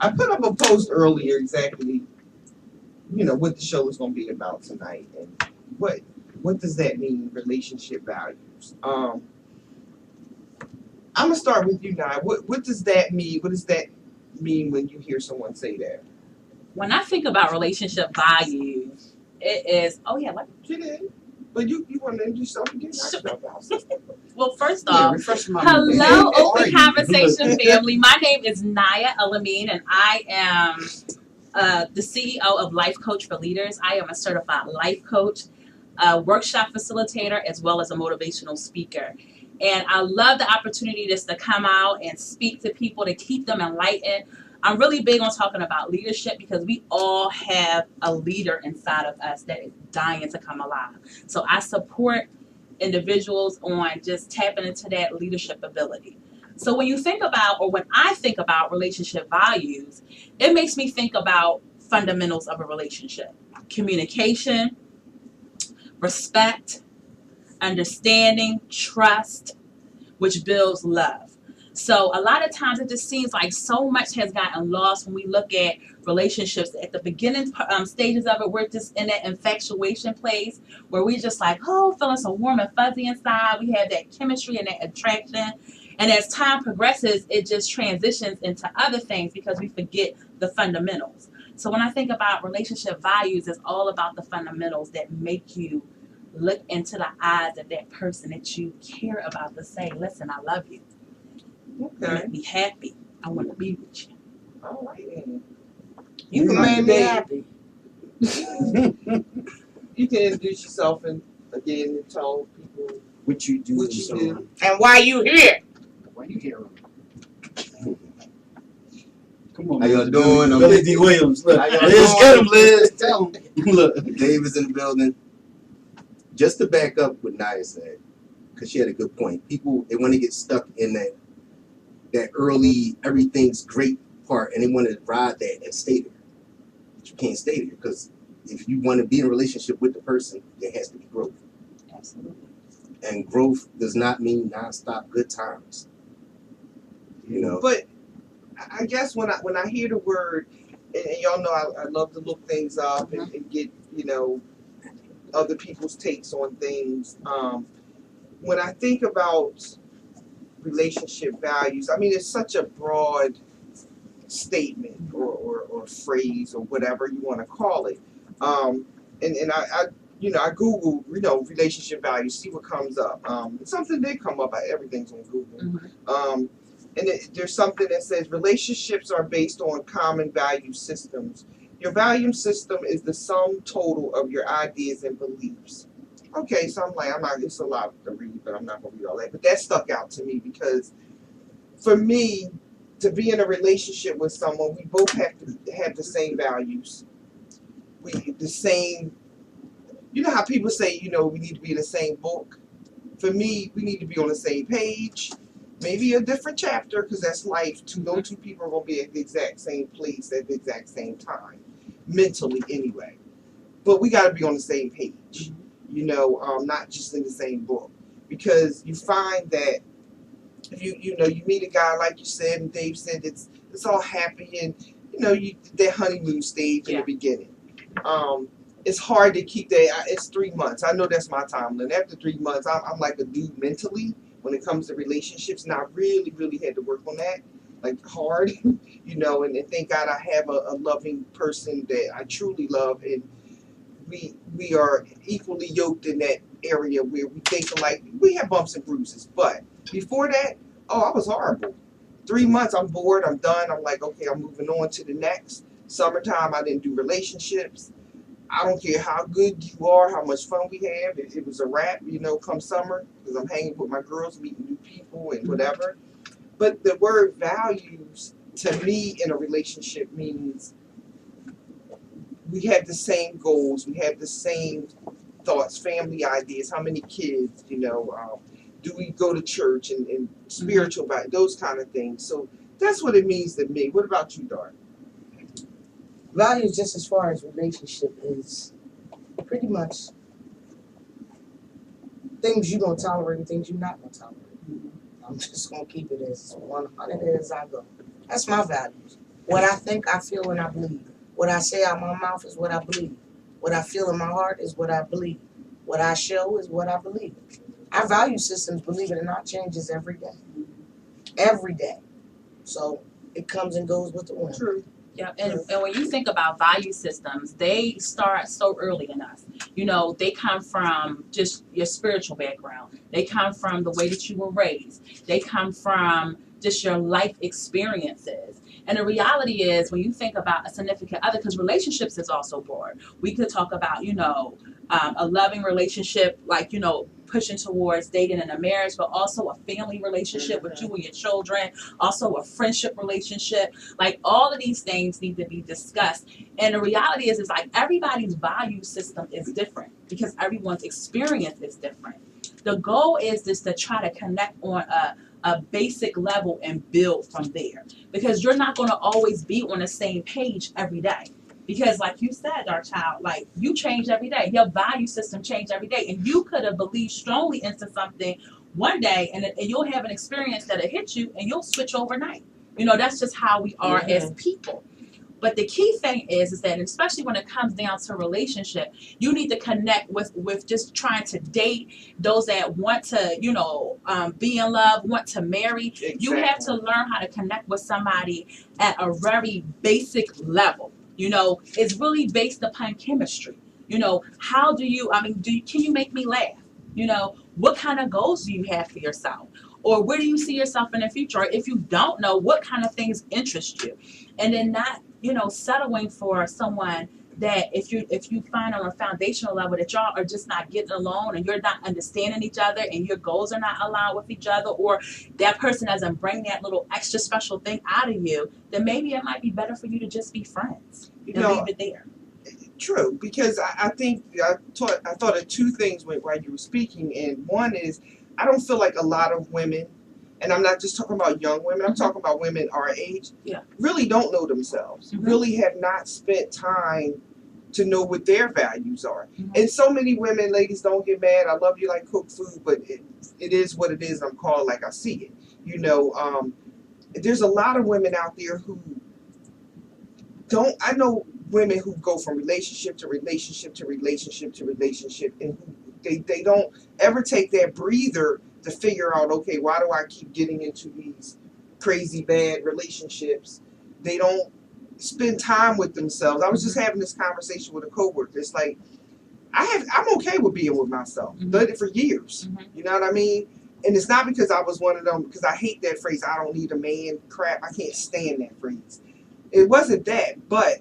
I put up a post earlier exactly, what the show is going to be about tonight, and what does that mean, relationship values? I'm gonna start with you, Naya. What does that mean? What does that mean when you hear someone say that? When I think about relationship values, it is, oh yeah, like, Get in. But you want to introduce yourself again? Well, first Yeah, off, refresh my memory. hello, Who are Open you? Conversation family. My name is Naya Alameen, and I am the CEO of Life Coach for Leaders. I am a certified life coach, a workshop facilitator, as well as a motivational speaker. And I love the opportunity just to come out and speak to people to keep them enlightened. I'm really big on talking about leadership because we all have a leader inside of us that is dying to come alive. So I support individuals on just tapping into that leadership ability. So when you think about, or when I think about relationship values, it makes me think about fundamentals of a relationship: communication, respect, understanding, trust, which builds love. So a lot of times it just seems like so much has gotten lost when we look at relationships. At the beginning stages of it, we're just in that infatuation place where we just like, oh, feeling so warm and fuzzy inside. We have that chemistry and that attraction. And as time progresses, it just transitions into other things because we forget the fundamentals. So when I think about relationship values, it's all about the fundamentals that make you look into the eyes of that person that you care about to say, listen, I love you. You Okay. make me happy. I want to be with you. All right then. You can make me happy. You can introduce yourself and again tell people What you do what and you so do. on. And why you here? Why you here? Come on, How y'all man. doing? Billy D. Williams. Look, How y'all Liz, doing? get him, Liz. Tell him. Look. Dave is in the building. Just to back up what Naya said, because she had a good point. People, they want to get stuck in that early everything's great part, and they want to ride that and stay there. But you can't stay there because if you want to be in a relationship with the person, there has to be growth. Absolutely. And growth does not mean nonstop good times. You know. But I guess when I hear the word, and y'all know I love to look things up and get, other people's takes on things. When I think about relationship values, I mean, it's such a broad statement or phrase or whatever you want to call it. And I Googled, relationship values, see what comes up. Something did come up. Everything's on Google. Mm-hmm. And there's something that says relationships are based on common value systems. Your value system is the sum total of your ideas and beliefs. Okay, so I'm like, it's a lot to read, but I'm not going to read all that. But that stuck out to me because for me, to be in a relationship with someone, we both have to have the same values. The same, you know how people say, we need to be in the same book? For me, we need to be on the same page. Maybe a different chapter, because that's life. No two people are going to be at the exact same place at the exact same time, mentally anyway. But we got to be on the same page, not just in the same book. Because you find that if you meet a guy, like you said, and Dave said, it's all happy and, that honeymoon stage in the beginning. It's hard to keep that. It's 3 months. I know that's my timeline. After 3 months, I'm like a dude mentally when it comes to relationships, and I really, really had to work on that, like hard, and thank God I have a loving person that I truly love, and we are equally yoked in that area where we think alike. We have bumps and bruises, but before that, I was horrible. 3 months, I'm bored, I'm done. I'm like, okay, I'm moving on to the next. Summertime, I didn't do relationships. I don't care how good you are, how much fun we have. It was a wrap, come summer, because I'm hanging with my girls, meeting new people and whatever. But the word values, to me, in a relationship means we have the same goals, we have the same thoughts, family ideas, how many kids, do we go to church and spiritual values, those kind of things. So that's what it means to me. What about you, Dart? Values, just as far as relationship, is pretty much things you're going to tolerate and things you're not going to tolerate. I'm just going to keep it as 100 as I go. That's my values. What I think, I feel, and I believe. What I say out my mouth is what I believe. What I feel in my heart is what I believe. What I show is what I believe. Our value systems, believe it or not, changes every day. Every day. So it comes and goes with the wind. True. Yeah, and when you think about value systems, they start so early in us. You know, they come from just your spiritual background. They come from the way that you were raised. They come from just your life experiences. And the reality is, when you think about a significant other, because relationships is also broad. We could talk about, you know, a loving relationship, like, you know, pushing towards dating and a marriage, but also a family relationship with you and your children, also a friendship relationship. Like, all of these things need to be discussed. And the reality is like everybody's value system is different because everyone's experience is different. The goal is just to try to connect on a basic level and build from there, because you're not going to always be on the same page every day. Because like you said, our child, like, you change every day. Your value system change every day. And you could have believed strongly into something one day, and you'll have an experience that'll hit you and you'll switch overnight. You know, that's just how we are as people. But the key thing is that, especially when it comes down to relationship, you need to connect with just trying to date those that want to, you know, be in love, want to marry. Exactly. You have to learn how to connect with somebody at a very basic level. You know, it's really based upon chemistry. You know, how do you, can you make me laugh? You know, what kind of goals do you have for yourself? Or where do you see yourself in the future? Or if you don't know, what kind of things interest you? And then not, you know, settling for someone that if you find on a foundational level that y'all are just not getting along and you're not understanding each other and your goals are not aligned with each other, or that person doesn't bring that little extra special thing out of you, then maybe it might be better for you to just be friends and leave it there. True, because I think I thought of two things while you were speaking, and one is I don't feel like a lot of women, and I'm not just talking about young women, I'm talking about women our age, really don't know themselves, really have not spent time to know what their values are. And so many women, ladies, don't get mad. I love you like cooked food, but it is what it is. I'm called like I see it. You know, there's a lot of women out there who don't, I know women who go from relationship to relationship to relationship to relationship, and who they don't ever take that breather to figure out, okay, why do I keep getting into these crazy bad relationships? They don't spend time with themselves. I was just having this conversation with a coworker. It's like I'm okay with being with myself. Done it for years. You know what I mean? And it's not because I was one of them, because I hate that phrase, I don't need a man crap. I can't stand that phrase. It wasn't that, but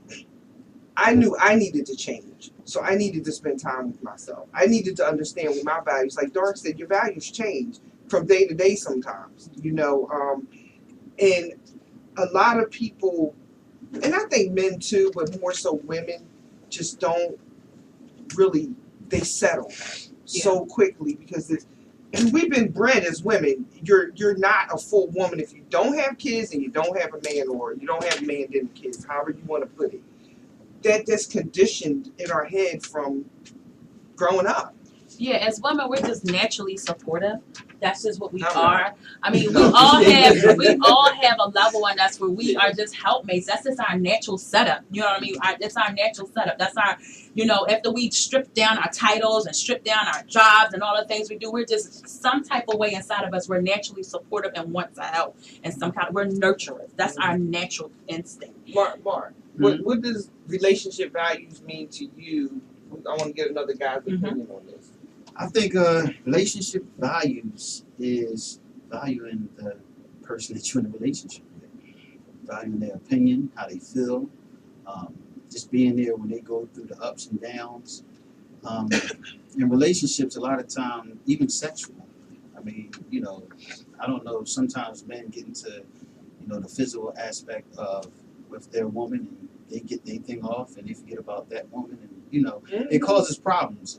I knew I needed to change. So I needed to spend time with myself. I needed to understand what my values, like Dark said, your values change from day to day sometimes, you know. And a lot of people, and I think men too, but more so women, just don't really, they settle so quickly because and we've been bred as women, you're not a full woman if you don't have kids and you don't have a man, or you don't have a man and kids, however you want to put it. That's conditioned in our head from growing up. Yeah, as women, we're just naturally supportive. That's just what we Not are. right. I mean, we all have a level on us where we are just helpmates. That's just our natural setup. You know what I mean? That's our natural setup. That's our, you know, after we strip down our titles and strip down our jobs and all the things we do, we're just some type of way inside of us. We're naturally supportive and want to help. And we're nurturers. That's our natural instinct. Mark, what does relationship values mean to you? I want to get another guy's opinion on this. I think relationship values is valuing the person that you're in a relationship with, valuing their opinion, how they feel, just being there when they go through the ups and downs. In relationships, a lot of time, even sexual. I mean, you know, I don't know, sometimes men get into, you know, the physical aspect of with their woman, and they get their thing off and they forget about that woman, and you know, it causes problems.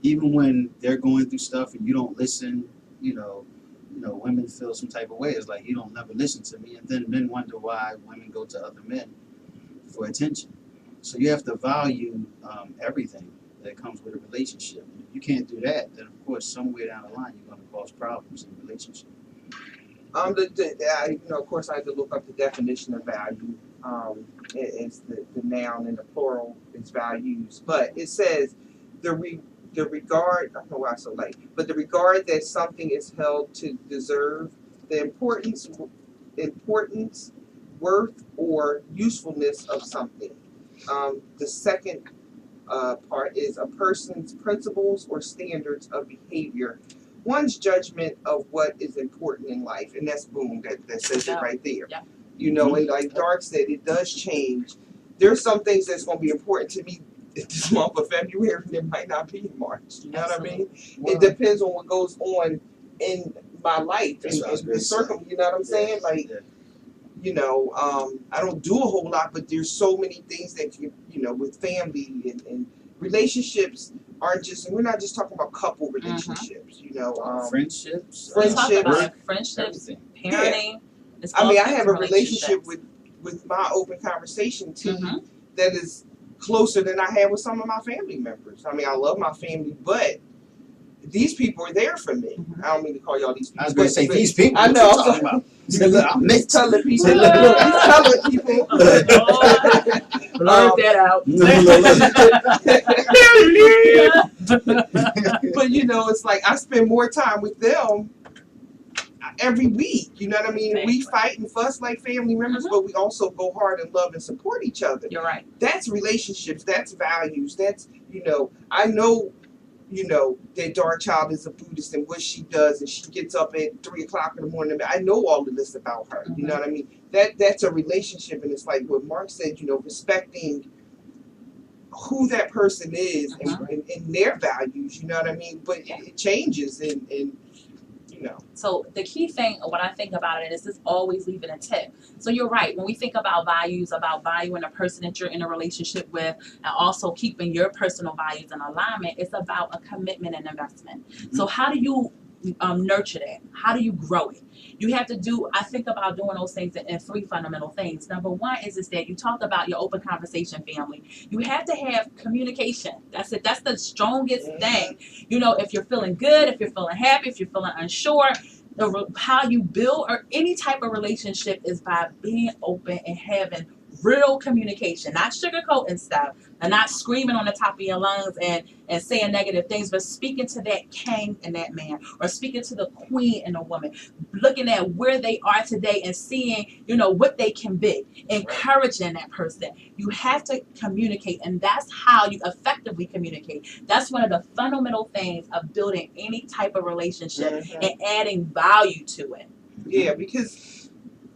Even when they're going through stuff and you don't listen, you know, women feel some type of way. It's like, you don't never listen to me, and then men wonder why women go to other men for attention. So you have to value everything that comes with a relationship. And if you can't do that, then of course somewhere down the line you're going to cause problems in a relationship. You know, of course, I had to look up the definition of value. It's the noun, and the plural is values. But it says the regard, I don't know why I'm so late, but the regard that something is held to deserve, the importance, worth, or usefulness of something. The second part is a person's principles or standards of behavior, one's judgment of what is important in life, and that's boom, that says it right there. Yeah. You know, and like Dark said, it does change. There's some things that's going to be important to me this month of February that might not be in March. You know what I mean? It depends on what goes on in my life and the circle. You know what I'm saying? Like, you know, I don't do a whole lot, but there's so many things that you know, with family and relationships aren't just, and we're not just talking about couple relationships. You know, friendships, We talk about friendships. friendships, everything. parenting. It's I mean, all I have a different relationship relationships. with my open conversation team Mhm. that is closer than I have with some of my family members. I mean, I love my family, but these people are there for me. Mhm. I don't mean to call y'all these people. I was going to say these people. I what know. you talking about? Say, look, I'm These mixed. colored people. Say, Look, look. these colored people. Blurt that out. But you know, it's like I spend more time with them every week. You know what I mean? We fight and fuss like family members, but we also go hard and love and support each other. You're right. That's relationships. That's values. That's, you know, I know, you know, that Dark Child is a Buddhist and what she does, and she gets up at 3 o'clock in the morning. I know all of this about her. You know what I mean? That's a relationship, and it's like what Mark said. You know, respecting who that person is and their values. You know what I mean? But it changes, and you know. So the key thing when I think about it is just always leaving a tip. So you're right. When we think about values, about valuing a person that you're in a relationship with, and also keeping your personal values in alignment, it's about a commitment and investment. So how do you nurture that? How do you grow it? You have to do, I think about doing those things in 3 fundamental things. Number one is that you talked about your open conversation family. You have to have communication. That's it. That's the strongest thing. You know, if you're feeling good, if you're feeling happy, if you're feeling unsure, how you build or any type of relationship is by being open and having real communication, not sugarcoating stuff and not screaming on the top of your lungs and saying negative things, but speaking to that king and that man, or speaking to the queen and the woman, looking at where they are today and seeing, you know, what they can be, encouraging that person. You have to communicate, and that's how you effectively communicate. That's one of the fundamental things of building any type of relationship and adding value to it. Yeah, because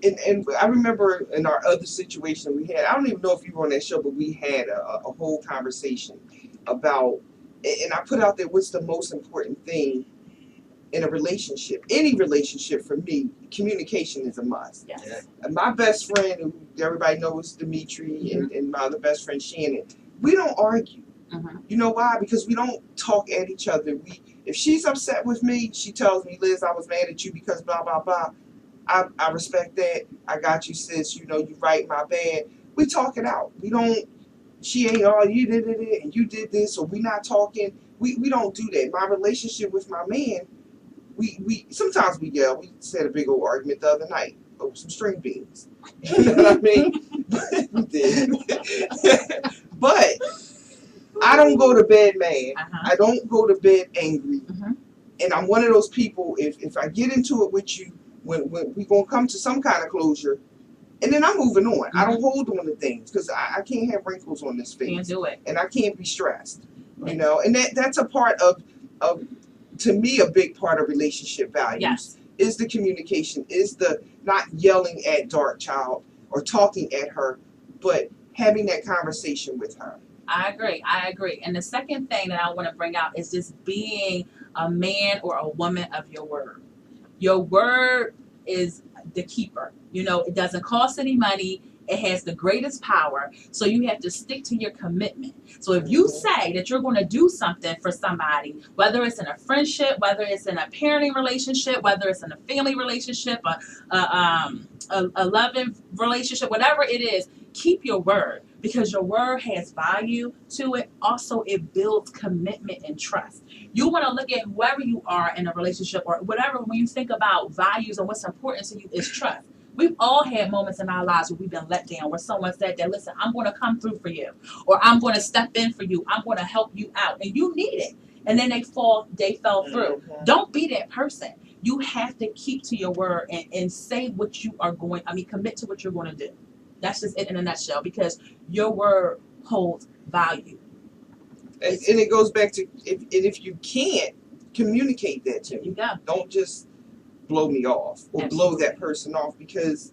and I remember in our other situation we had, I don't even know if you were on that show, but we had a whole conversation about, and I put out there, what's the most important thing in a relationship? Any relationship for me, communication is a must. Yes. And my best friend, who everybody knows Dimitri, and my other best friend Shannon, we don't argue. You know why? Because we don't talk at each other. If she's upset with me, she tells me, Liz, I was mad at you because blah, blah, blah. I respect that. I got you, sis. You know, you right, my bad. We talk it out. We don't, she ain't, oh, you did it and you did this, or we not talking. We don't do that. My relationship with my man, we sometimes we yell. We had a big old argument the other night over some string beans. You know what I mean? We did. But I don't go to bed mad. I don't go to bed angry. And I'm one of those people, if I get into it with you, when we gonna come to some kind of closure, and then I'm moving on. I don't hold on to things because I can't have wrinkles on this face. Can't do it. And I can't be stressed. You know, and that's a part of to me, a big part of relationship values is the communication, is the not yelling at Dark Child or talking at her, but having that conversation with her. I agree. And the second thing that I want to bring out is just being a man or a woman of your word. Your word is the keeper. You know, it doesn't cost any money. It has the greatest power. So you have to stick to your commitment. So if you say that you're going to do something for somebody, whether it's in a friendship, whether it's in a parenting relationship, whether it's in a family relationship, a loving relationship, whatever it is, keep your word, because your word has value to it. Also, it builds commitment and trust. You want to look at whoever you are in a relationship or whatever, when you think about values and what's important to you is trust. We've all had moments in our lives where we've been let down, where someone said that, listen, I'm going to come through for you, or I'm going to step in for you. I'm going to help you out. And you need it. And then they fell through. Don't be that person. You have to keep to your word and say what you are going, commit to what you're going to do. That's just it in a nutshell, because your word holds value. And it goes back to if you can't communicate that to You me, go. don't just blow me off or blow that person off, because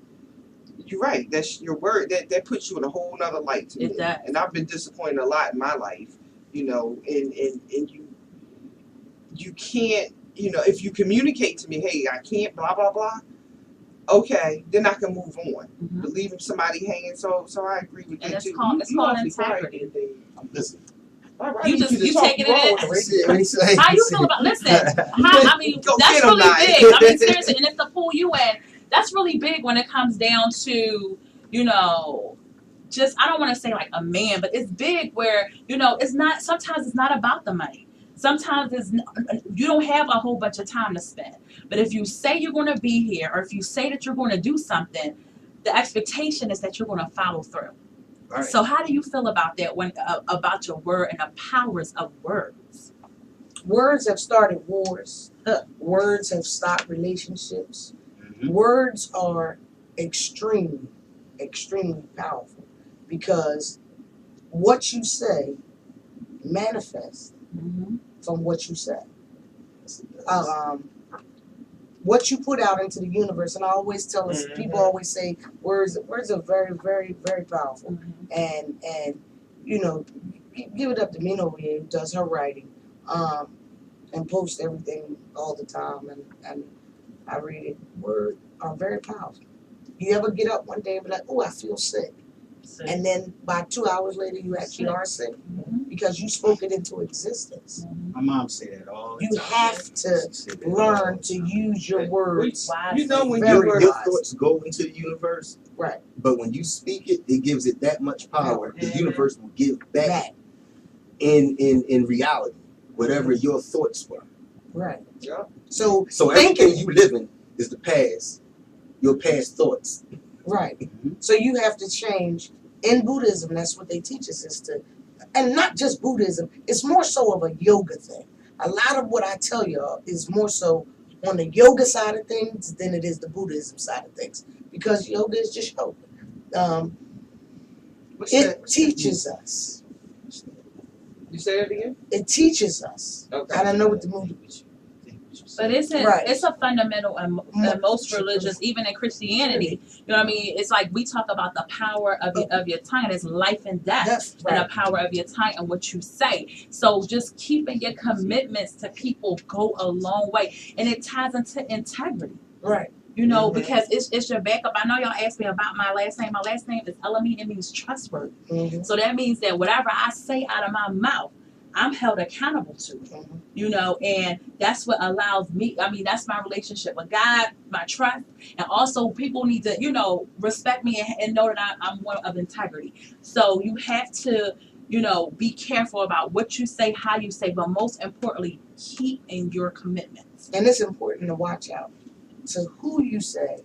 you're right. That's your word. That puts you in a whole nother light to me. It does. And I've been disappointed a lot in my life, and you can't, if you communicate to me, hey, I can't, blah blah blah. Okay, then I can move on. Mhm. But leaving somebody hanging, so I agree with And that it's too. called awfully integrity. quiet, Dave. Listen. All right, You taking it in? How you feel about? Listen, I mean, Go that's get 'em, really Nia. big. I mean, seriously, and if to pull you in, that's really big when it comes down to, just I don't want to say like a man, but it's big where it's not. Sometimes it's not about the money. Sometimes you don't have a whole bunch of time to spend. But if you say you're going to be here, or if you say that you're going to do something, the expectation is that you're going to follow through. Right. So how do you feel about that about your word and the powers of words? Words have started wars. Words have stopped relationships. Mhm. Words are extremely, extremely powerful because what you say manifests Mm-hmm. from what you say. What you put out into the universe, and I always tell us, people always say words are very, very, very powerful. Mm-hmm. And give it up to Mina over here, who does her writing, and posts everything all the time, and I read it. Words are very powerful. You ever get up one day and be like, oh, I feel sick, and then by 2 hours later you actually are sick Mm-hmm. because you spoke it into existence. My mom say that all the You time. have to She say that all learn the to time. use your words. You know when Very you're wise. Your thoughts go into the universe, Right. but when you speak it, it gives it that much power. The Mhm. universe will give back That. in reality whatever your thoughts were. Right. Yeah. So Everything thinking, you live in is the past, your past thoughts. right. Mhm. So you have to change. In Buddhism, that's what they teach us is to, and not just Buddhism, it's more so of a yoga thing. A lot of what I tell y'all is more so on the yoga side of things than it is the Buddhism side of things. Because yoga is just yoga. What's It that? teaches us. You say that again? It teaches us. Okay. I don't know what the movie. But it's Right. a fundamental in most religions, even in Christianity. You know what I mean? It's like we talk about the power of your tongue, and it's life and death. That's And the right. power of your tongue and what you say. So just keeping your commitments to people go a long way. And it ties into integrity. Right. Mhm. Because it's your backup. I know y'all asked me about my last name. My last name is Elamine. It means trustworthy. Mm-hmm. So that means that whatever I say out of my mouth, I'm held accountable to it. Mm-hmm. And that's what allows me, that's my relationship with God, my trust. And also people need to, respect me and know that I'm one of integrity. So you have to, be careful about what you say, how you say, but most importantly, keep in your commitments. And it's important to watch out to who you say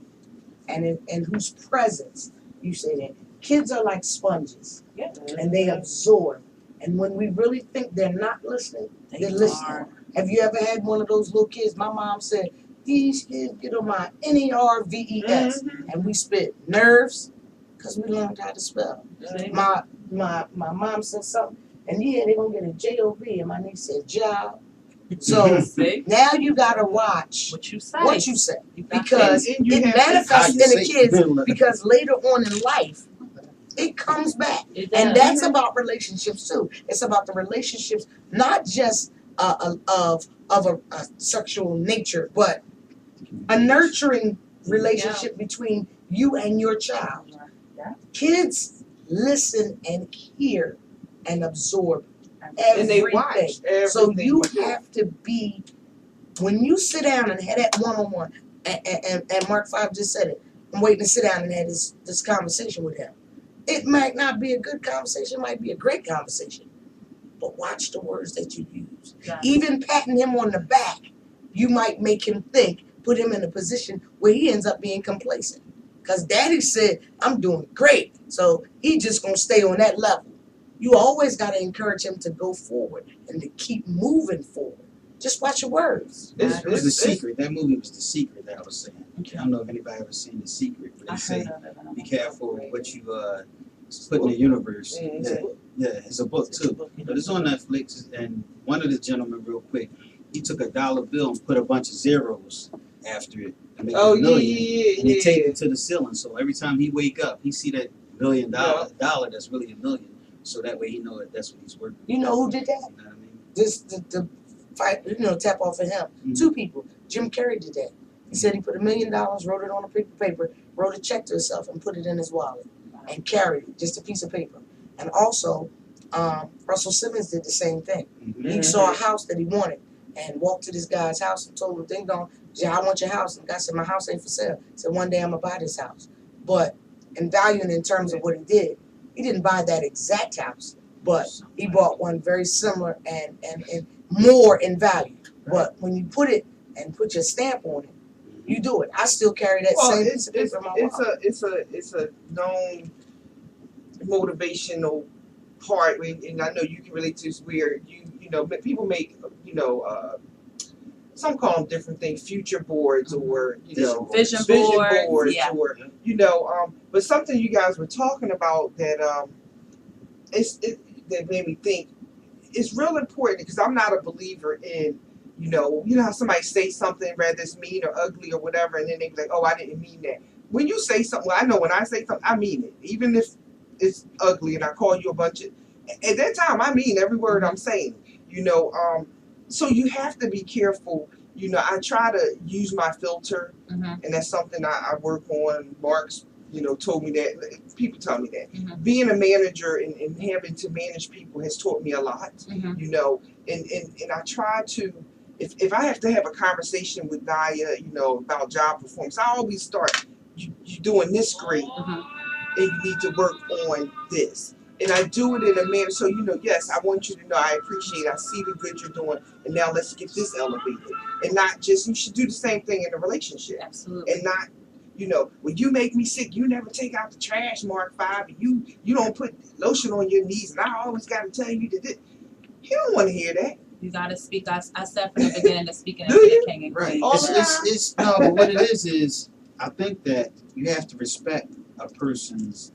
and in whose presence you say that. Kids are like sponges, Yeah. and they absorb. And when we really think they're not listening, they're listening. Have you ever had one of those little kids? My mom said, these kids get on my NERVES. And we spit nerves because we learned how to spell. See? My mom said something, and yeah, they're going to get a JOB, and my niece said job. So See? now you got to watch What you say. what you say. You got Because And you it have to- How manifests you in the say kids it. because later on in life, it comes back. It And does. that's about relationships too. It's about the relationships, not just of a sexual nature, but a nurturing relationship between you and your child. Yeah. Kids listen and hear and absorb And everything. they watch everything. So you do. have to be, when you sit down and have that one-on-one, and Mark 5 just said it, I'm waiting to sit down and have this conversation with him. It might not be a good conversation, it might be a great conversation, but watch the words that you use. Yeah. Even patting him on the back, you might make him think, put him in a position where he ends up being complacent. Because daddy said, I'm doing great, so he just going to stay on that level. You always got to encourage him to go forward and to keep moving forward. Just watch your words. It was The Secret. That movie was The Secret that I was saying. I don't know if anybody ever seen The Secret, but they I say heard of it, but I'm be not careful familiar. what you put in the universe. Mhm. That Yeah, it's a book too. But it's on Netflix, and one of the gentlemen, real quick, he took a dollar bill and put a bunch of zeros after it and made Oh it a million. yeah, And he taped yeah. it to the ceiling, so every time he wake up, he see that $1 million dollar that's really $1 million. So that way he know that that's what he's working. You know who did that? You know what I mean? The fight, tap off of him. Mhm. 2 people. Jim Carrey did that. He said he put $1 million, wrote it on a piece of paper, wrote a check to himself, and put it in his wallet, and carried it, just a piece of paper. And also, Russell Simmons did the same thing. Mhm. He saw a house that he wanted and walked to this guy's house and told him, "Ding dong, I want your house." And the guy said, "My house ain't for sale." He said, "One day I'm gonna buy this house." But in value and in terms of what he didn't buy that exact house, but he bought one very similar and more in value. But when you put it and put your stamp on it, you do it. I still carry that Well, same piece of paper in my wallet. it's a known motivational part, and I know you can relate to this, where you know people make some call them different things, future boards, or Vision boards, yeah. or but something you guys were talking about that that made me think it's real important, because I'm not a believer in how somebody say something, whether it's mean or ugly or whatever, and then they be like, "Oh, I didn't mean that." When you say something, well, I know when I say something, I mean it, even if it's ugly and I call you a bunch of. At that time, I mean every word I'm saying. So you have to be careful. I try to use my filter, and that's something I work on. Mark's, told me that. People tell me that. Being a manager and having to manage people has taught me a lot. And I try to, if I have to have a conversation with Naya, about job performance, I always start, you doing this great, and you need to work on this. And I do it in a manner, so yes, I want you to know I appreciate it. I see the good you're doing, and now let's get this elevated. And not just, you should do the same thing in a relationship. Absolutely. And not, when you make me sick, you never take out the trash, Mark 5, and you don't put lotion on your knees, and I always got to tell you to do. He don't want to hear that. You gotta speak. I said from the beginning that speaking Do into you? the king and Right. queen. All the It's no, but what it is I think that you have to respect a person's,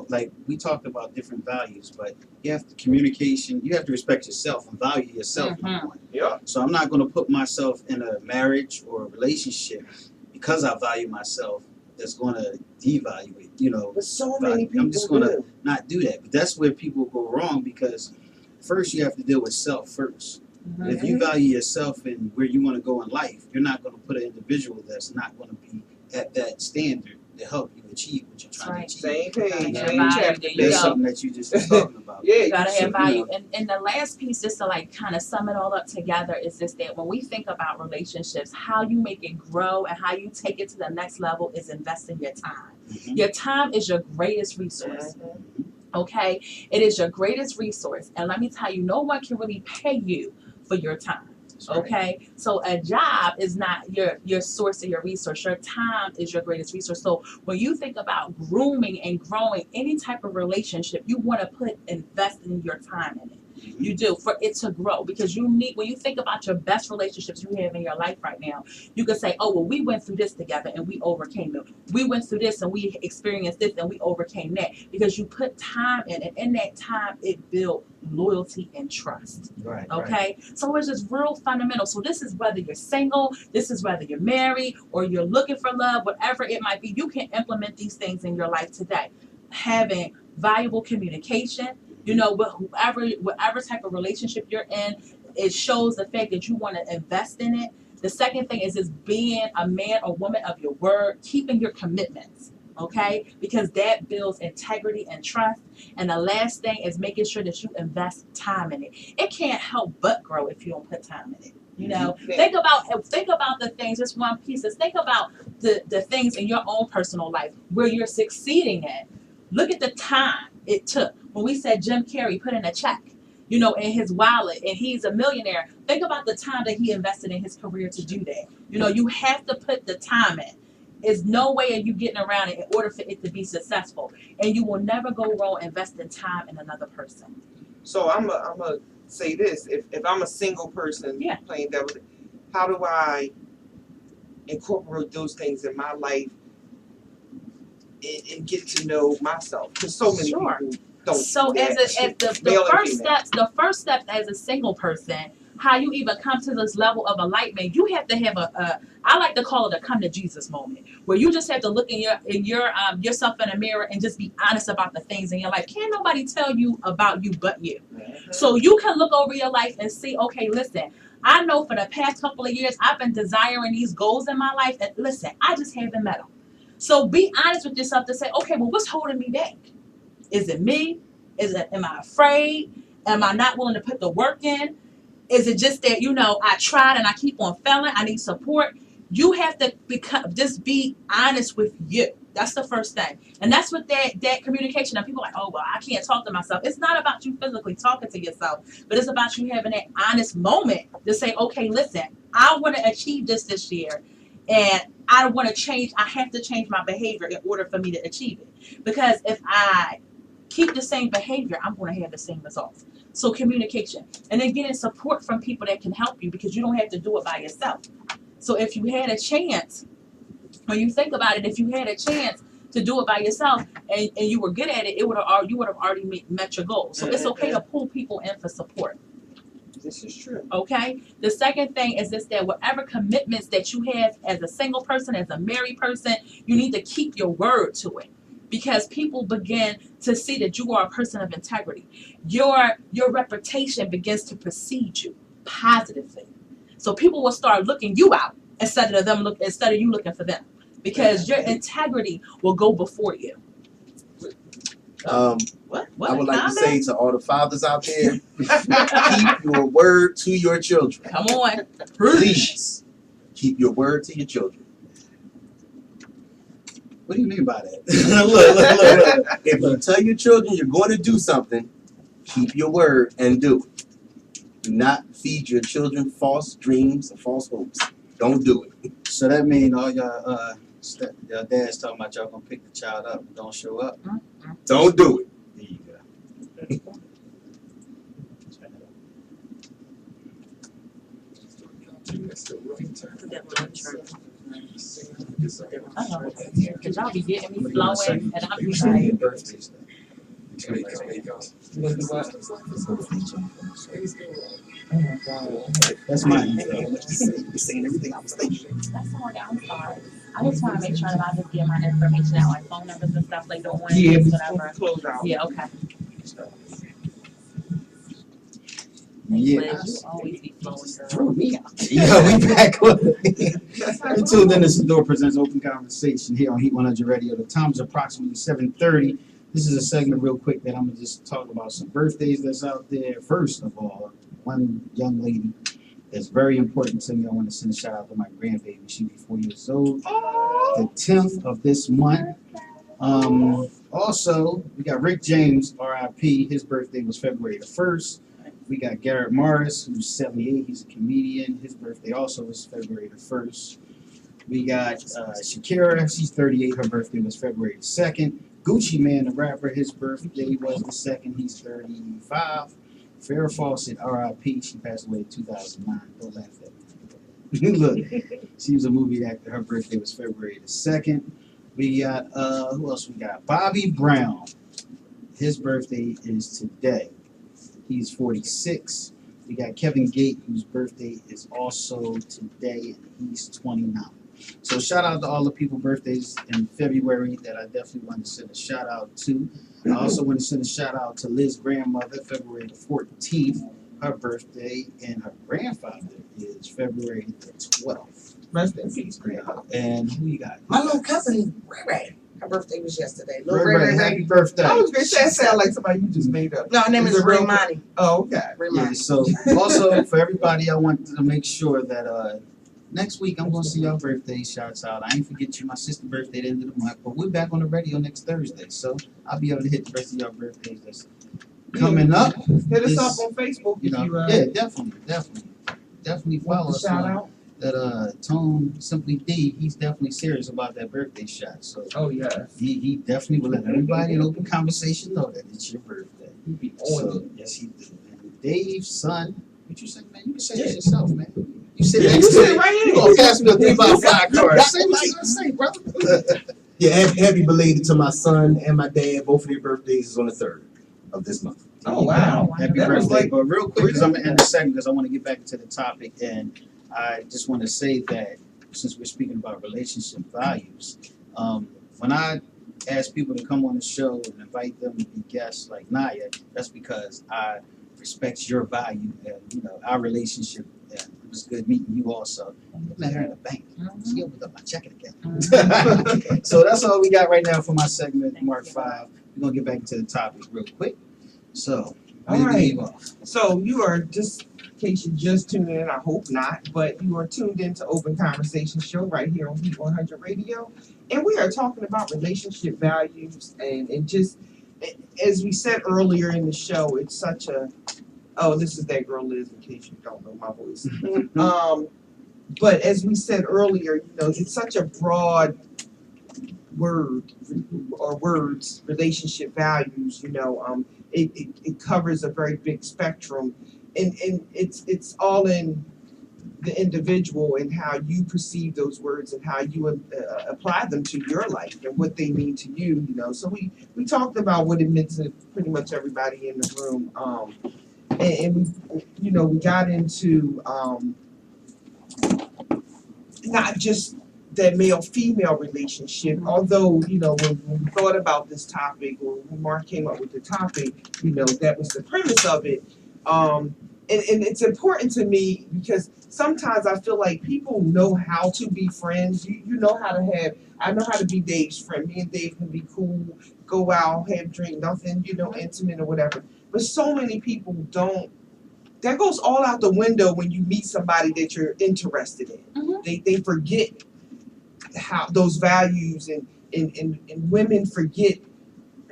like we talked about different values, but you have to respect yourself and value yourself. Number one. Yeah. So I'm not going to put myself in a marriage or a relationship because I value myself that's going to devalue it, But so many people I'm just going to do. not do that. But that's where people go wrong, because first you have to deal with self first. If you value yourself and where you want to go in life, you're not going to put an individual that's not going to be at that standard to help you achieve what you're trying to achieve. Same page, Yeah, same value, chapter. there you That's go. something that you just was talking about. Yeah, You gotta So, have value. you And the last piece, just to kind of sum it all up together, is this: that when we think about relationships, how you make it grow and how you take it to the next level is investing your time. Mhm. Your time is your greatest resource. Okay? It is your greatest resource. And let me tell you, no one can really pay you for your time. That's right. Okay, so a job is not your source of your resource. Your time is your greatest resource. So when you think about grooming and growing any type of relationship, you want to invest in your time in it. You do, for it to grow, because when you think about your best relationships you have in your life right now, you can say, "Oh, well, we went through this together and we overcame it. We went through this and we experienced this and we overcame that," because you put time in it. In that time, it built loyalty and trust. Right. Okay, so it's just real fundamental. So this is whether you're single, this is whether you're married, or you're looking for love, whatever it might be, you can implement these things in your life today. Having valuable communication, whatever type of relationship you're in, it shows the fact that you want to invest in it. The second thing is being a man or woman of your word, keeping your commitments. Okay, because that builds integrity and trust. And the last thing is making sure that you invest time in it. It can't help but grow if you don't put time in it. Think about the things. Just one piece is, think about the things in your own personal life where you're succeeding at. Look at the time it took. When we said Jim Carrey put in a check, in his wallet, and he's a millionaire. Think about the time that he invested in his career to do that. You have to put the time in. There's no way of you getting around it in order for it to be successful. And you will never go wrong investing time in another person. So I'm a say this: if I'm a single person playing devil, how do I incorporate those things in my life and get to know myself? Because so many people Don't So do that. as the Male and first female. steps as a single person, how you even come to this level of enlightenment, you have to have a I like to call it a come to Jesus moment, where you just have to look in your yourself in the mirror and just be honest about the things in your life. Can't nobody tell you about you but you. So you can look over your life and see, okay, listen, I know for the past couple of years I've been desiring these goals in my life, and listen, I just haven't met them. So be honest with yourself to say, okay, well, what's holding me back? Is it me? Am I afraid? Am I not willing to put the work in? Is it just that, I tried and I keep on failing? I need support. You have to just be honest with you. That's the first thing. And that's what that communication. And people are like, oh, well, I can't talk to myself. It's not about you physically talking to yourself, but it's about you having that honest moment to say, okay, listen, I want to achieve this year. And I want to change. I have to change my behavior in order for me to achieve it. Because if I keep the same behavior, I'm going to have the same results. So communication. And then getting support from people that can help you, because you don't have to do it by yourself. So if you had a chance, when you think about it, if you had a chance to do it by yourself and you were good at it, you would have already met your goal. So it's okay to pull people in for support. This is true. Okay. The second thing is this, that whatever commitments that you have as a single person, as a married person, you need to keep your word to it. Because people begin to see that you are a person of integrity. Your reputation begins to precede you positively. So people will start looking you out instead of you looking for them. Because your integrity will go before you. What? I would like to say to all the fathers out there, keep your word to your children. Come on. Please keep your word to your children. What do you mean by that? look. If you tell your children you're going to do something, keep your word and do it. Do not feed your children false dreams and false hopes. Don't do it. So that means all y'all dads talking about y'all gonna pick the child up and don't show up. Don't do it. There you go. Because y'all be getting me flowing and I'm be like, That's mine. You're saying everything I was thinking. that's all right, I'm sorry. I just want to make sure that I just get my information out, like phone numbers and stuff, like the ones, Yeah, whatever. close out. Yeah, okay. Yeah. Liz, you always be flowing, girl. Threw me out. Yeah, we back on it. Until then, this is Sadior presents Open Conversation here on Heat 100 Radio. The time is approximately 7:30. This is a segment real quick that I'm going to just talk about some birthdays that's out there. First of all, one young lady that's very important to me. I want to send a shout out to my grandbaby. She'll be 4 years old. The 10th of this month. Also, we got Rick James, RIP. His birthday was February the 1st. We got Garrett Morris, who's 78. He's a comedian. His birthday also was February the 1st. We got Shakira. She's 38. Her birthday was February the 2nd. Gucci Man, the rapper, his birthday was the 2nd. He's 35. Farrah Fawcett, R.I.P. She passed away in 2009. Don't laugh at me. Look, she was a movie actor. Her birthday was February the 2nd. We got, who else we got? Bobby Brown. His birthday is today. He's 46. We got Kevin Gate, whose birthday is also today, and he's 29. So shout out to all the people birthdays in February that I definitely want to send a shout out to. I also want to send a shout out to Liz's grandmother, February the 14th, her birthday, and her grandfather is February the 12th. Rest in peace, grandma. And who you got? My little cousin, Ray Ray. Her birthday was yesterday. Little Ray Ray, happy birthday. I was going to say, that sound like somebody you just made up. No, her name Is is it real? Raymani. Oh, okay. Yeah, Raymani. so also for everybody, I want to make sure that next week I'm gonna see y'all birthday shouts out. I ain't forget you, my sister's birthday at the end of the month, but we're back on the radio next Thursday, so I'll be able to hit the rest of y'all birthdays that's coming up. Hit us Is, up on Facebook You if know, you yeah, definitely follow want us to shout on out. that. Tone Simply D, he's definitely serious about that birthday shot, so Oh, yeah. he definitely will let everybody in open conversation know that it's your birthday. You be on So it. yes, he did. And Dave's son, what you say, man? You can say this yourself, man. You sit Yeah, next you to sit me. right here. You gonna pass me a 3x5 card? Got Say what you gonna say, brother. Yeah, happy belated to my son and my dad. Both of their birthdays is on the 3rd. of this month. Oh, wow. Happy That was birthday. like But real quick, because I'm gonna end the segment because I want to get back into the topic, and I just want to say that since we're speaking about relationship values, when I ask people to come on the show and invite them to be guests like Naya, that's because I respect your value and our relationship. And it was good meeting you also. I met her in the bank. She opened up my checking account. So that's all we got right now for my segment, Mark 5. We're gonna get back into the topic real quick. So, All where do we right. leave off? So you are just, in case you just tuned in, I hope not, but you are tuned into Open Conversation Show right here on Heat 100 Radio. And we are talking about relationship values and just, as we said earlier in the show, it's such a, oh, this is that girl Liz, in case you don't know my voice. But as we said earlier, it's such a broad word or words, relationship values, it covers a very big spectrum, and it's all in the individual and how you perceive those words and how you apply them to your life and what they mean to you. So we talked about what it meant to pretty much everybody in the room, and we got into not just that male-female relationship, although, when we thought about this topic, or when Mark came up with the topic, that was the premise of it. And it's important to me because sometimes I feel like people know how to be friends. You know how to I know how to be Dave's friend. Me and Dave can be cool, go out, have a drink, nothing, intimate or whatever. But so many people don't. That goes all out the window when you meet somebody that you're interested in. Mm-hmm. They forget how those values and women forget,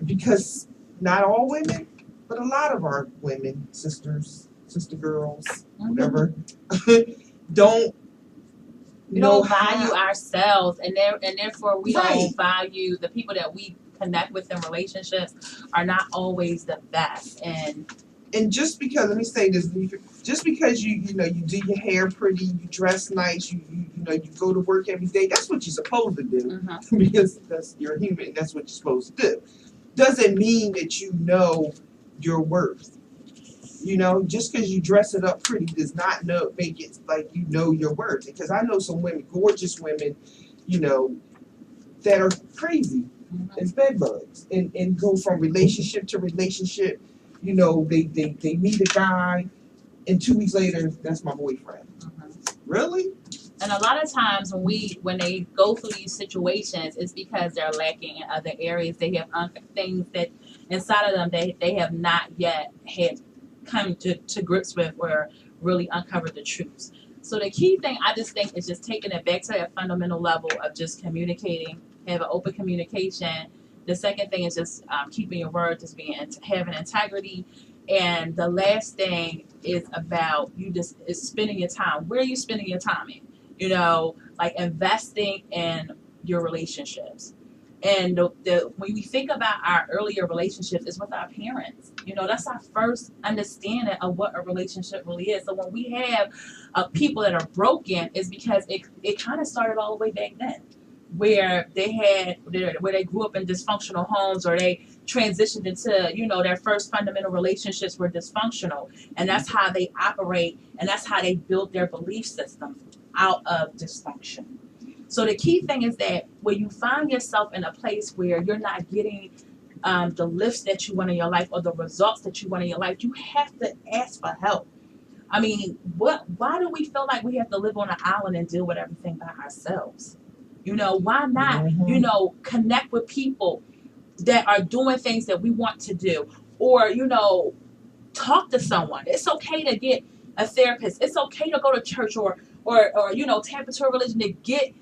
because not all women, but a lot of our women, sister girls, whatever, don't We know don't value how. ourselves, and therefore we Right. don't value the people that we connect with in relationships are not always the best. And just because, let me say this, just because you do your hair pretty, you dress nice, you go to work every day, that's what you're supposed to do, because you're human, that's what you're supposed to do. Doesn't mean that you know your worth. Just because you dress it up pretty does not make it like you know your worth. Because I know some women, gorgeous women, that are crazy as bed bugs and go from relationship to relationship. They meet a guy, and 2 weeks later, that's my boyfriend. Really? And a lot of times when they go through these situations, it's because they're lacking in other areas. They have things that inside of them they have not yet had come to grips with or really uncovered the truths. So the key thing, I just think, is just taking it back to that fundamental level of just communicating, have an open communication. The second thing is just keeping your word, just having integrity. And the last thing is about is spending your time. Where are you spending your time in? Like investing in your relationships. And when we think about our earlier relationships, it's with our parents. That's our first understanding of what a relationship really is. So when we have people that are broken, it's because it kind of started all the way back then, where they grew up in dysfunctional homes, or they transitioned into, their first fundamental relationships were dysfunctional. And that's how they operate, and that's how they build their belief systems out of dysfunction. So the key thing is that when you find yourself in a place where you're not getting the lifts that you want in your life or the results that you want in your life, you have to ask for help. I mean, why do we feel like we have to live on an island and deal with everything by ourselves? Why not, connect with people that are doing things that we want to do, or, talk to someone. It's okay to get a therapist. It's okay to go to church or tap into a religion to get,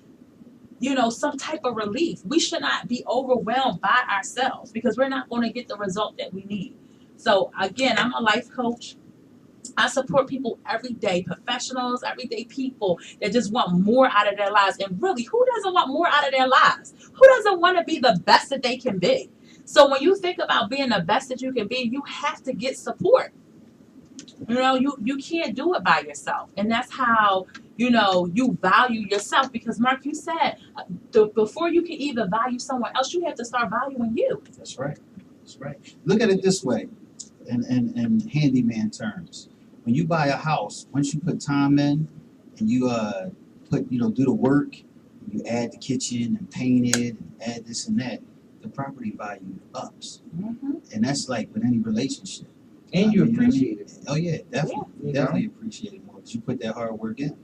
some type of relief. We should not be overwhelmed by ourselves because we're not going to get the result that we need. So again, I'm a life coach. I support people every day, professionals, everyday people that just want more out of their lives. And really, who doesn't want more out of their lives? Who doesn't want to be the best that they can be? So when you think about being the best that you can be, you have to get support. You can't do it by yourself. And that's how, you value yourself. Because Mark, you said before you can even value someone else, you have to start valuing you. That's right. That's right. Look at it this way. in handyman terms. When you buy a house, once you put time in and you do the work, you add the kitchen and paint it and add this and that, the property value ups. And that's like with any relationship. And you know what I mean? appreciate it. Oh yeah, definitely, Yeah. definitely appreciate it more because you put that hard work in.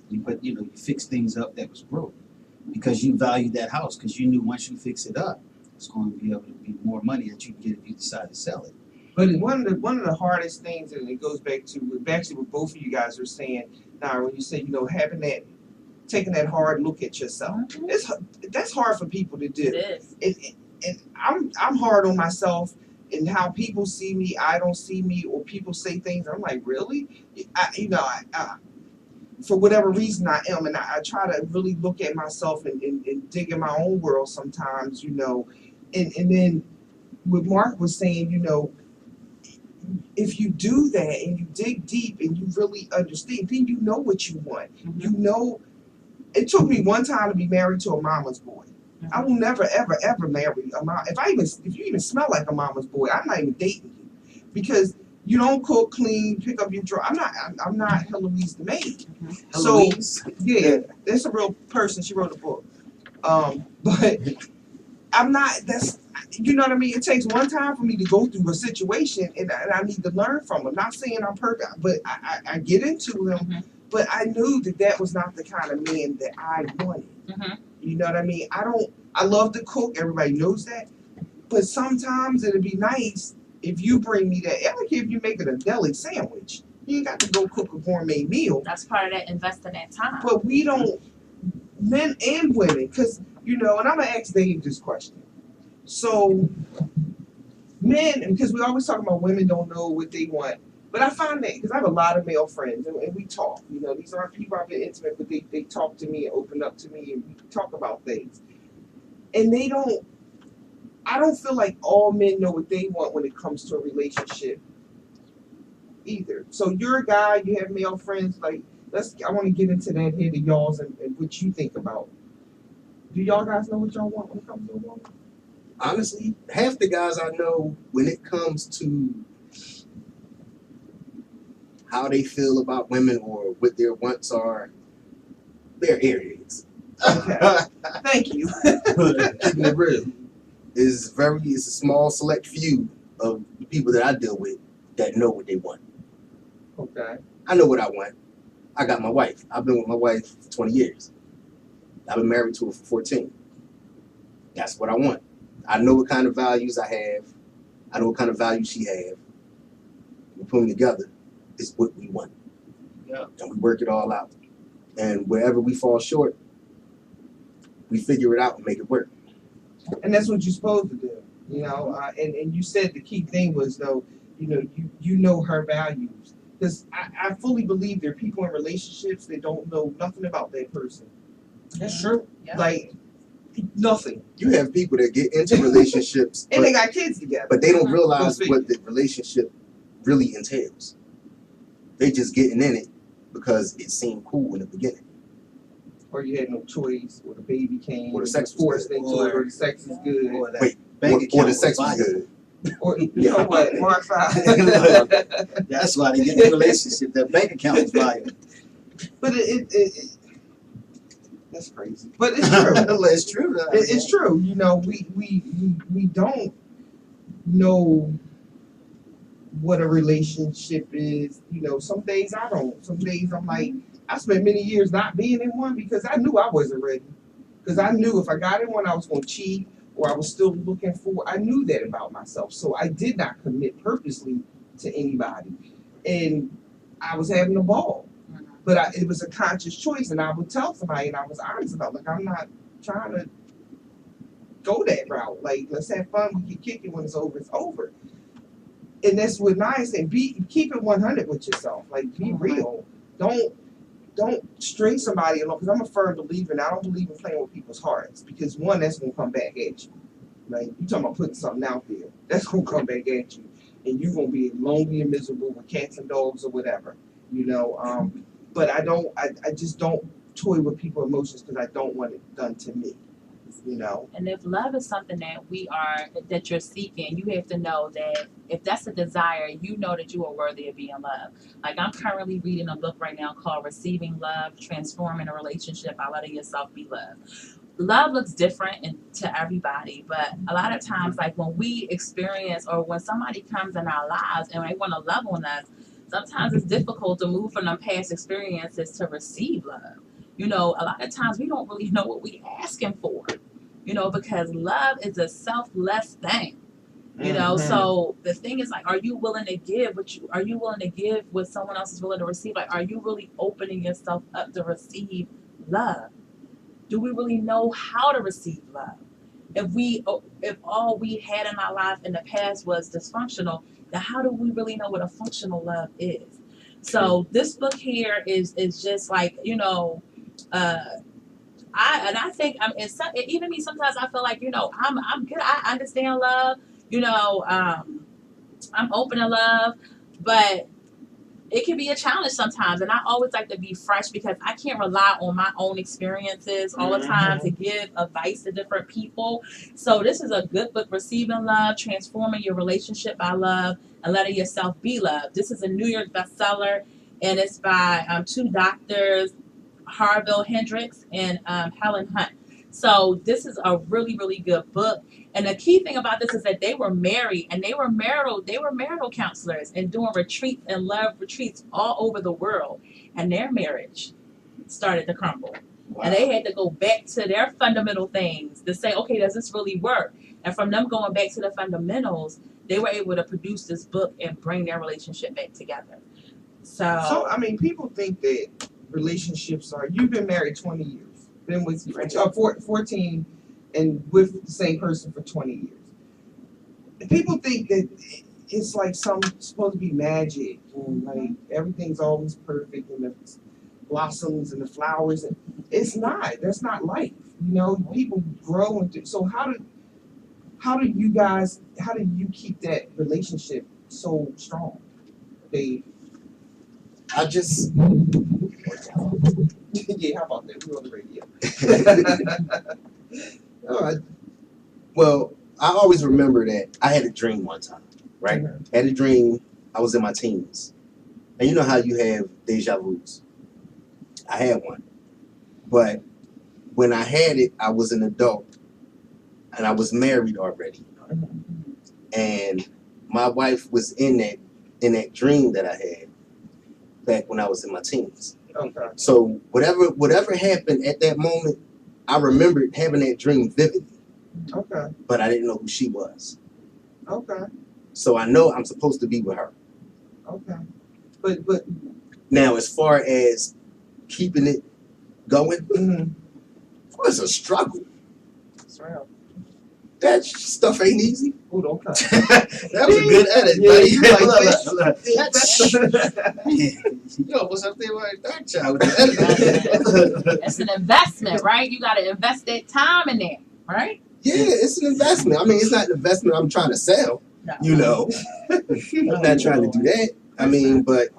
You fix things up that was broke because you valued that house because you knew once you fix it up, it's going to be able to be more money that you can get if you decide to sell it. But one of the hardest things, and it goes back to what both of you guys are saying now, when you say taking that hard look at yourself, that's hard for people to do. It is. And I'm hard on myself and how people see me. I don't see me, or people say things. I'm like, really? I for whatever reason I am, and I try to really look at myself and dig in my own world sometimes, and then what Mark was saying, if you do that and you dig deep and you really understand, then you know what you want. It took me one time to be married to a mama's boy. I will never, ever, ever marry a mom. If you even smell like a mama's boy, I'm not even dating you, because you don't cook, clean, pick up your drawer. I'm not Heloise the maid. Heloise? So yeah, that's a real person. She wrote a book. But I'm not. You know what I mean? It takes one time for me to go through a situation, and I need to learn from them. Not saying I'm perfect, but I get into them. But I knew that was not the kind of man that I wanted. You know what I mean? I love to cook. Everybody knows that. But sometimes it'd be nice if you bring me that. I don't care if you make it a deli sandwich. You ain't got to go cook a gourmet meal. That's part of that investing that time. But we don't, men and women, because, and I'm going to ask Dave this question. So, men, because we always talk about women don't know what they want. But I find that, because I have a lot of male friends, and we talk. These aren't people I've been intimate, but they talk to me and open up to me, and we talk about things. And I don't feel like all men know what they want when it comes to a relationship either. So you're a guy, you have male friends, I want to get into that head of y'all's and what you think about. Do y'all guys know what y'all want when it comes to a woman? Honestly, half the guys I know, when it comes to how they feel about women or what their wants are, they're airheads. Okay. Thank you. Keeping it real. It's a small select few of the people that I deal with that know what they want. Okay. I know what I want. I got my wife. I've been with my wife for 20 years. I've been married to her for 14. That's what I want. I know what kind of values I have. I know what kind of values she have. We put them together. It's what we want. Yeah. And we work it all out. And wherever we fall short, we figure it out and make it work. And that's what you're supposed to do, and you said the key thing was, though, you know her values. Because I fully believe there are people in relationships that don't know nothing about that person. That's true. Yeah. Like, nothing. You have people that get into relationships And they got kids together. but they don't realize Go figure. what the relationship really entails. They just getting in it because it seemed cool in the beginning. Or you had no choice, or the baby came, Or the sex was forced good. into it, or the sex is good. Or that Wait, bank or account the sex was was viable. good. Or you know what, Mark That's why they get in a relationship. That bank account is viable. But it that's crazy. But it's true. It's true. It's true. We don't know what a relationship is. Some days I don't. Some days I'm like, I spent many years not being in one because I knew I wasn't ready. Because I knew if I got in one, I was going to cheat, or I was still looking for. I knew that about myself, so I did not commit purposely to anybody, and I was having a ball. But it was a conscious choice, and I would tell somebody, and I was honest about, I'm not trying to go that route. Like, let's have fun. We can kick it when it's over. It's over. And that's what Nia said. Keep it 100 with yourself. Like, be real. Don't string somebody along. Because I'm a firm believer, and I don't believe in playing with people's hearts. Because one, that's gonna come back at you. Like, you talking about putting something out there, that's gonna come back at you, and you're gonna be lonely and miserable with cats and dogs or whatever. But I just don't toy with people's emotions because I don't want it done to me. You know. And if love is something that you're seeking, you have to know that if that's a desire, you know that you are worthy of being loved. Like I'm currently reading a book right now called Receiving Love, Transforming a Relationship by Letting Yourself Be Loved. Love looks different to everybody, but a lot of times, like when we experience or when somebody comes in our lives and they want to love on us, sometimes it's difficult to move from them past experiences to receive love. You know, a lot of times we don't really know what we're asking for, you know, because love is a selfless thing. You know, so the thing is, like, are you willing to give what someone else is willing to receive? Like, are you really opening yourself up to receive love? Do we really know how to receive love? If all we had in our life in the past was dysfunctional, then how do we really know what a functional love is? So this book here is just like, you know, I think even me sometimes I feel like, you know, I'm good. I understand love. You know, I'm open to love, but it can be a challenge sometimes. And I always like to be fresh because I can't rely on my own experiences all the time to give advice to different people. So this is a good book, Receiving Love, Transforming Your Relationship by Love, and Letting Yourself Be Loved. This is a New York bestseller, and it's by two doctors, Harville Hendricks and Helen Hunt. So this is a really, really good book. And the key thing about this is that they were married and they were marital counselors and doing retreats and love retreats all over the world. And their marriage started to crumble. Wow. And they had to go back to their fundamental things to say, okay, does this really work? And from them going back to the fundamentals, they were able to produce this book and bring their relationship back together. So I mean, people think that relationships you've been married 20 years. Been with 14 and with the same person for 20 years. People think that it's like supposed to be magic and like everything's always perfect and the blossoms and the flowers, and it's not. That's not life. You know, people grow into. So how do you keep that relationship so strong, Dave? I just yeah, how about that? We're on the radio. All right. Well, I always remember that I had a dream one time, right? Had a dream. I was in my teens. And you know how you have deja vus? I had one. But when I had it, I was an adult. And I was married already. And my wife was in that dream that I had back when I was in my teens. Okay. So whatever happened at that moment, I remembered having that dream vividly. Okay. But I didn't know who she was. Okay. So I know I'm supposed to be with her. Okay. But now, as far as keeping it going, it's a struggle. That's right. That stuff ain't easy. Oh, don't cut. That was a good edit, Yeah, buddy. you like Yo, what's up there with that child? With the edit? it's an investment, right? You got to invest that time in there, right? Yeah, it's an investment. I mean, it's not an investment I'm trying to sell. No. You know, I'm not trying to do that. I mean, but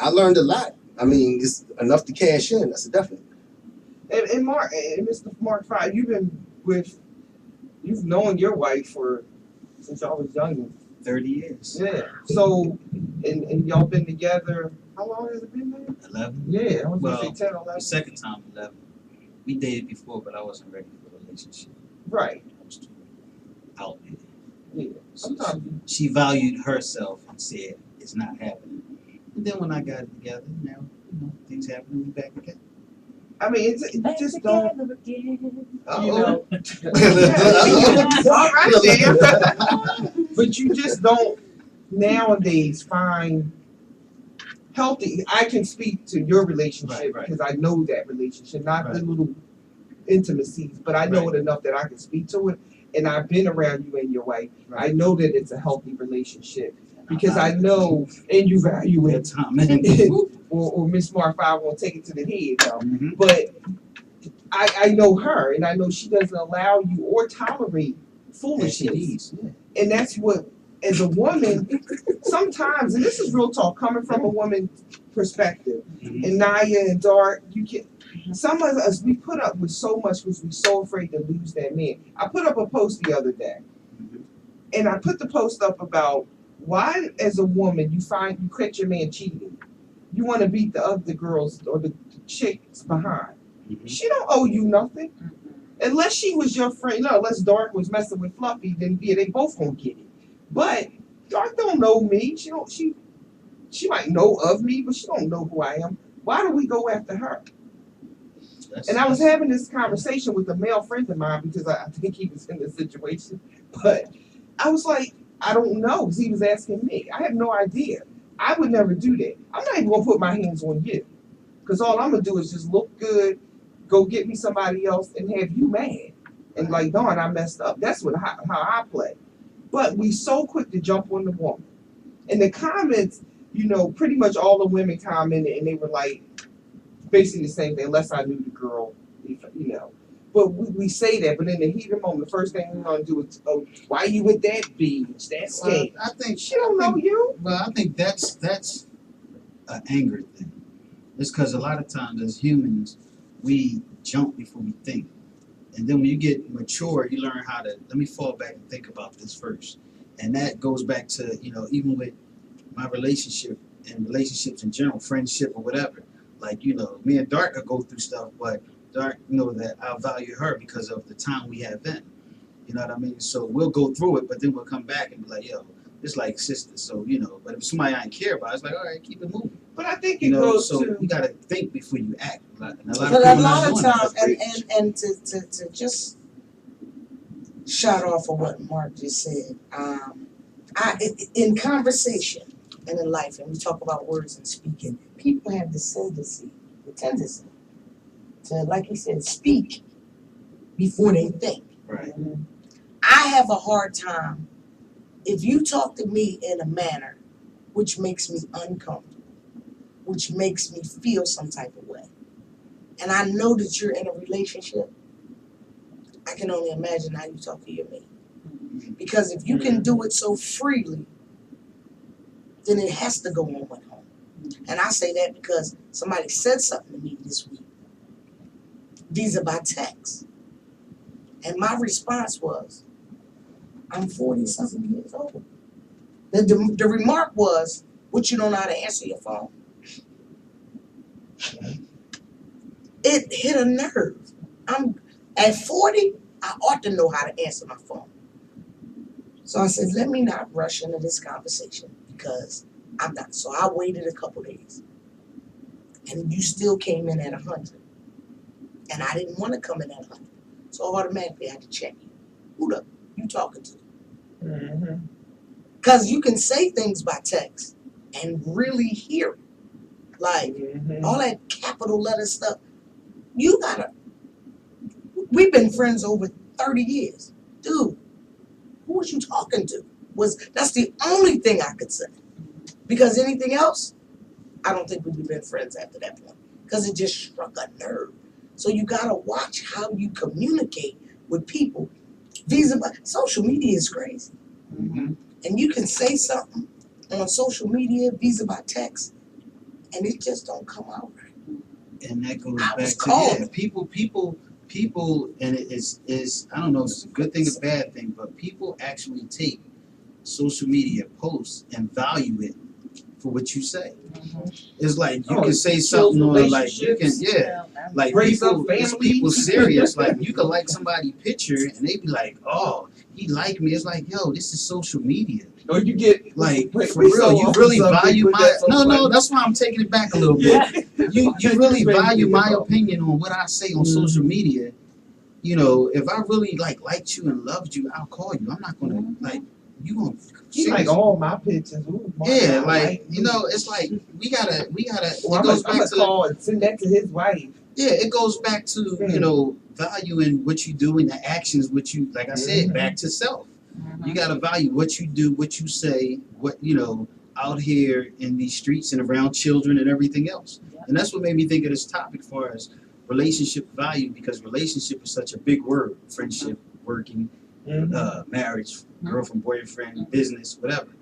I learned a lot. I mean, it's enough to cash in. That's a definite. And Mr. Mark Fry, you've known your wife since y'all was young. 30 years. Yeah. So, and y'all been together, how long has it been now? 11. Yeah, I was Well, going to say 10 or 11. The second time, 11. We dated before, but I wasn't ready for a relationship. Right. I was too out there. Yeah. Sometimes. She valued herself and said, it's not happening. And then when I got it together, now, things happen, we back again. I mean, you just don't. Again. You know. All right, then. But you just don't nowadays find healthy. I can speak to your relationship Right. because I know that relationship, not the little intimacies, but I know it enough that I can speak to it. And I've been around you and your wife. Right. I know that it's a healthy relationship because I know and you value it. Time. or Miss Mark, I won't take it to the head now. But I know her, and I know she doesn't allow you or tolerate foolishness. And that's what, as a woman, sometimes, and this is real talk coming from a woman's perspective, and Naya and Dart, Some of us, we put up with so much because we're so afraid to lose that man. I put up a post the other day, and I put the post up about why, as a woman, you catch your man cheating. You want to beat the other girls or the chicks behind. She don't owe you nothing. Unless she was your friend, no, unless Dark was messing with Fluffy, then yeah, they both gonna get it. But Dark don't know me. She might know of me, but she don't know who I am. Why do we go after her? And I was having this conversation with a male friend of mine because I think he was in this situation. But I was like, I don't know, because he was asking me. I have no idea. I would never do that. I'm not even gonna put my hands on you. Because all I'm gonna do is just look good, go get me somebody else, and have you mad. And like, darn, I messed up. That's how I play. But we so quick to jump on the woman. In the comments, pretty much all the women commented, and they were like, basically the same thing, unless I knew the girl, But we say that, but in the heat of the moment, the first thing we're gonna do is, oh, why you with that bitch? That's gay. I think She don't know you. Well, I think that's an anger thing. It's because a lot of times as humans, we jump before we think. And then when you get mature, you learn how to, let me fall back and think about this first. And that goes back to, even with my relationship and relationships in general, friendship or whatever. Like, me and Dark could go through stuff, but Dark know that I value her because of the time we have been. You know what I mean? So we'll go through it, but then we'll come back and be like, yo, it's like sisters. So, but if somebody I don't care about, it's like, all right, keep it moving. But I think it goes so to... you got to think before you act. And a lot of times, that. and to just shout off of what Mark just said, in conversation and in life, and we talk about words and speaking, people have the tendency to, like he said, speak before they think. Right. I have a hard time if you talk to me in a manner which makes me uncomfortable, which makes me feel some type of way, and I know that you're in a relationship, I can only imagine how you talk to your mate. Because if you can do it so freely, then it has to go on at home. And I say that because somebody said something to me this week. These are by text. And my response was, I'm 40-something years old. The remark was, what, you don't know how to answer your phone? It hit a nerve. At 40, I ought to know how to answer my phone. So I said, let me not rush into this conversation because I'm not. So I waited a couple days. And you still came in at 100. And I didn't want to come in at 100. So automatically I had to check you. Who the you talking to? Because you can say things by text and really hear it. Like, all that capital letter stuff. We've been friends over 30 years. Dude, who was you talking to? That's the only thing I could say. Because anything else, I don't think we'd have been friends after that point. Because it just struck a nerve. So you gotta watch how you communicate with people. Social media is crazy. And you can say something on social media vis-a-vis text, and it just don't come out right. And that goes back to people, and it is I don't know if it's a good thing or bad thing, but people actually take social media posts and value it for what you say. It's like you can say something or like you can like people serious. Like you can like somebody's picture and they be like, oh, he liked me. It's like, yo, this is social media. Or you get like for real, you really value my no, that's why I'm taking it back a little bit. You really value my opinion on what I say on social media. If I really liked you and loved you, I'll call you. I'm not gonna you gonna you like all my pictures. Ooh, yeah, it's like we gotta well, it goes back to call and send that to his wife. Yeah, it goes back to valuing what you do and the actions which you, like I said, back to self. You gotta value what you do, what you say, what out here in these streets and around children and everything else. And that's what made me think of this topic for as relationship value, because relationship is such a big word. Friendship, working, marriage, girlfriend, boyfriend, business, whatever.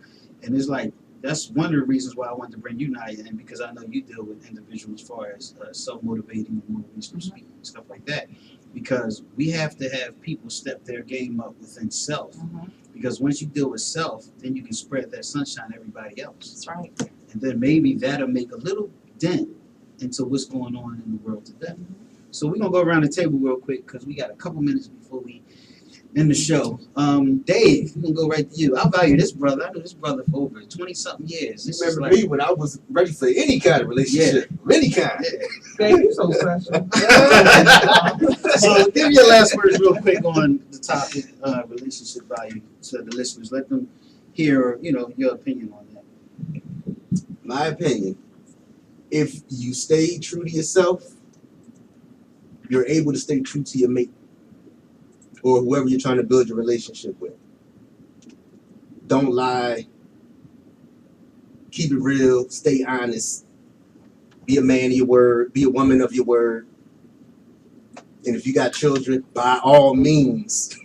And it's like that's one of the reasons why I wanted to bring you, Naya, in, because I know you deal with individuals as far as self-motivating and motivational speaking and stuff like that. Because we have to have people step their game up within self. Because once you deal with self, then you can spread that sunshine to everybody else. That's right. And then maybe that'll make a little dent into what's going on in the world today. So we're gonna go around the table real quick because we got a couple minutes before we end the show. Dave, we're gonna go right to you. I value this brother. I knew this brother for over 20-something years. You This is remember like, me when I was ready for any kind of relationship, of any kind. Thank you so special. So give your last words real quick on the topic, relationship value to the listeners. Let them hear, your opinion on that. My opinion, if you stay true to yourself, you're able to stay true to your mate or whoever you're trying to build your relationship with. Don't lie. Keep it real. Stay honest. Be a man of your word. Be a woman of your word. And if you got children, by all means,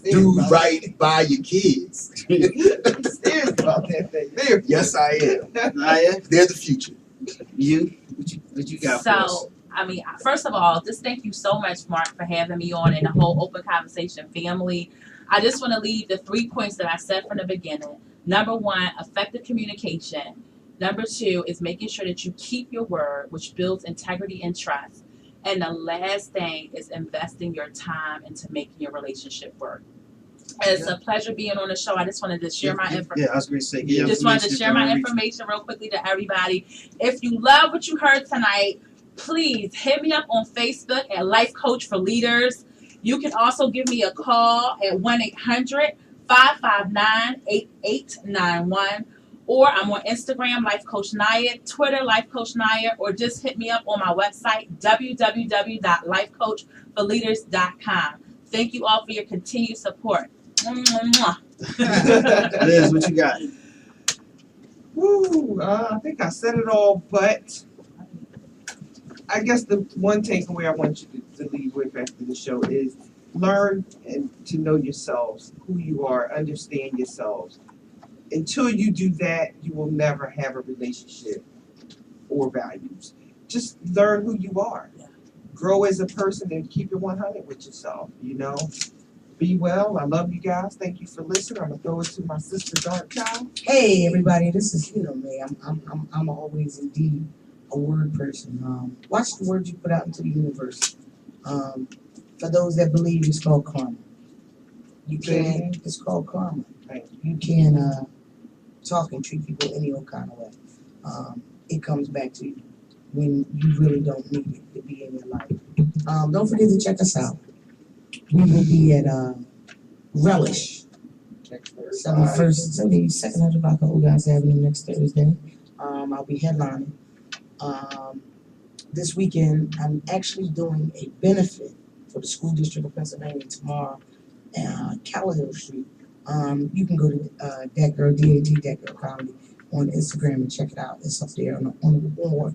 do right by your kids. Serious about that thing. There. Yes, I am. Naya, They're the future. what you got for us? So, I mean, first of all, just thank you so much, Mark, for having me on and the whole Open Conversation family. I just want to leave the 3 points that I said from the beginning. Number 1, effective communication. Number 2 is making sure that you keep your word, which builds integrity and trust. And the last thing is investing your time into making your relationship work. It's a pleasure being on the show. I just wanted to share my information. Yeah, I was going to say. Just wanted to share my information real quickly to everybody. If you love what you heard tonight, please hit me up on Facebook at Life Coach for Leaders. You can also give me a call at 1-800-559-8891. Or I'm on Instagram, Life Coach Naya, Twitter, Life Coach Naya, or just hit me up on my website, www.lifecoachforleaders.com. Thank you all for your continued support. Liz, what you got? Woo, I think I said it all, but I guess the one takeaway I want you to leave with after the show is learn and to know yourselves, who you are, understand yourselves. Until you do that, you will never have a relationship or values. Just learn who you are. Grow as a person and keep it 100 with yourself, Be well. I love you guys. Thank you for listening. I'm going to throw it to my sister, Dark Child. Hey everybody, this is me. I'm always indeed a word person. Watch the words you put out into the universe. For those that believe, it's called karma. It's called karma. You can talk and treat people any old kind of way. It comes back to you when you really don't need it to be in your life. Don't forget to check us out. We will be at Relish, 72nd block of Old Guys Avenue next Thursday. I'll be headlining. This weekend, I'm actually doing a benefit for the School District of Pennsylvania tomorrow, Callawhill Street. You can go to That Girl, DAT, That Girl Comedy on Instagram and check it out. It's up there on the board.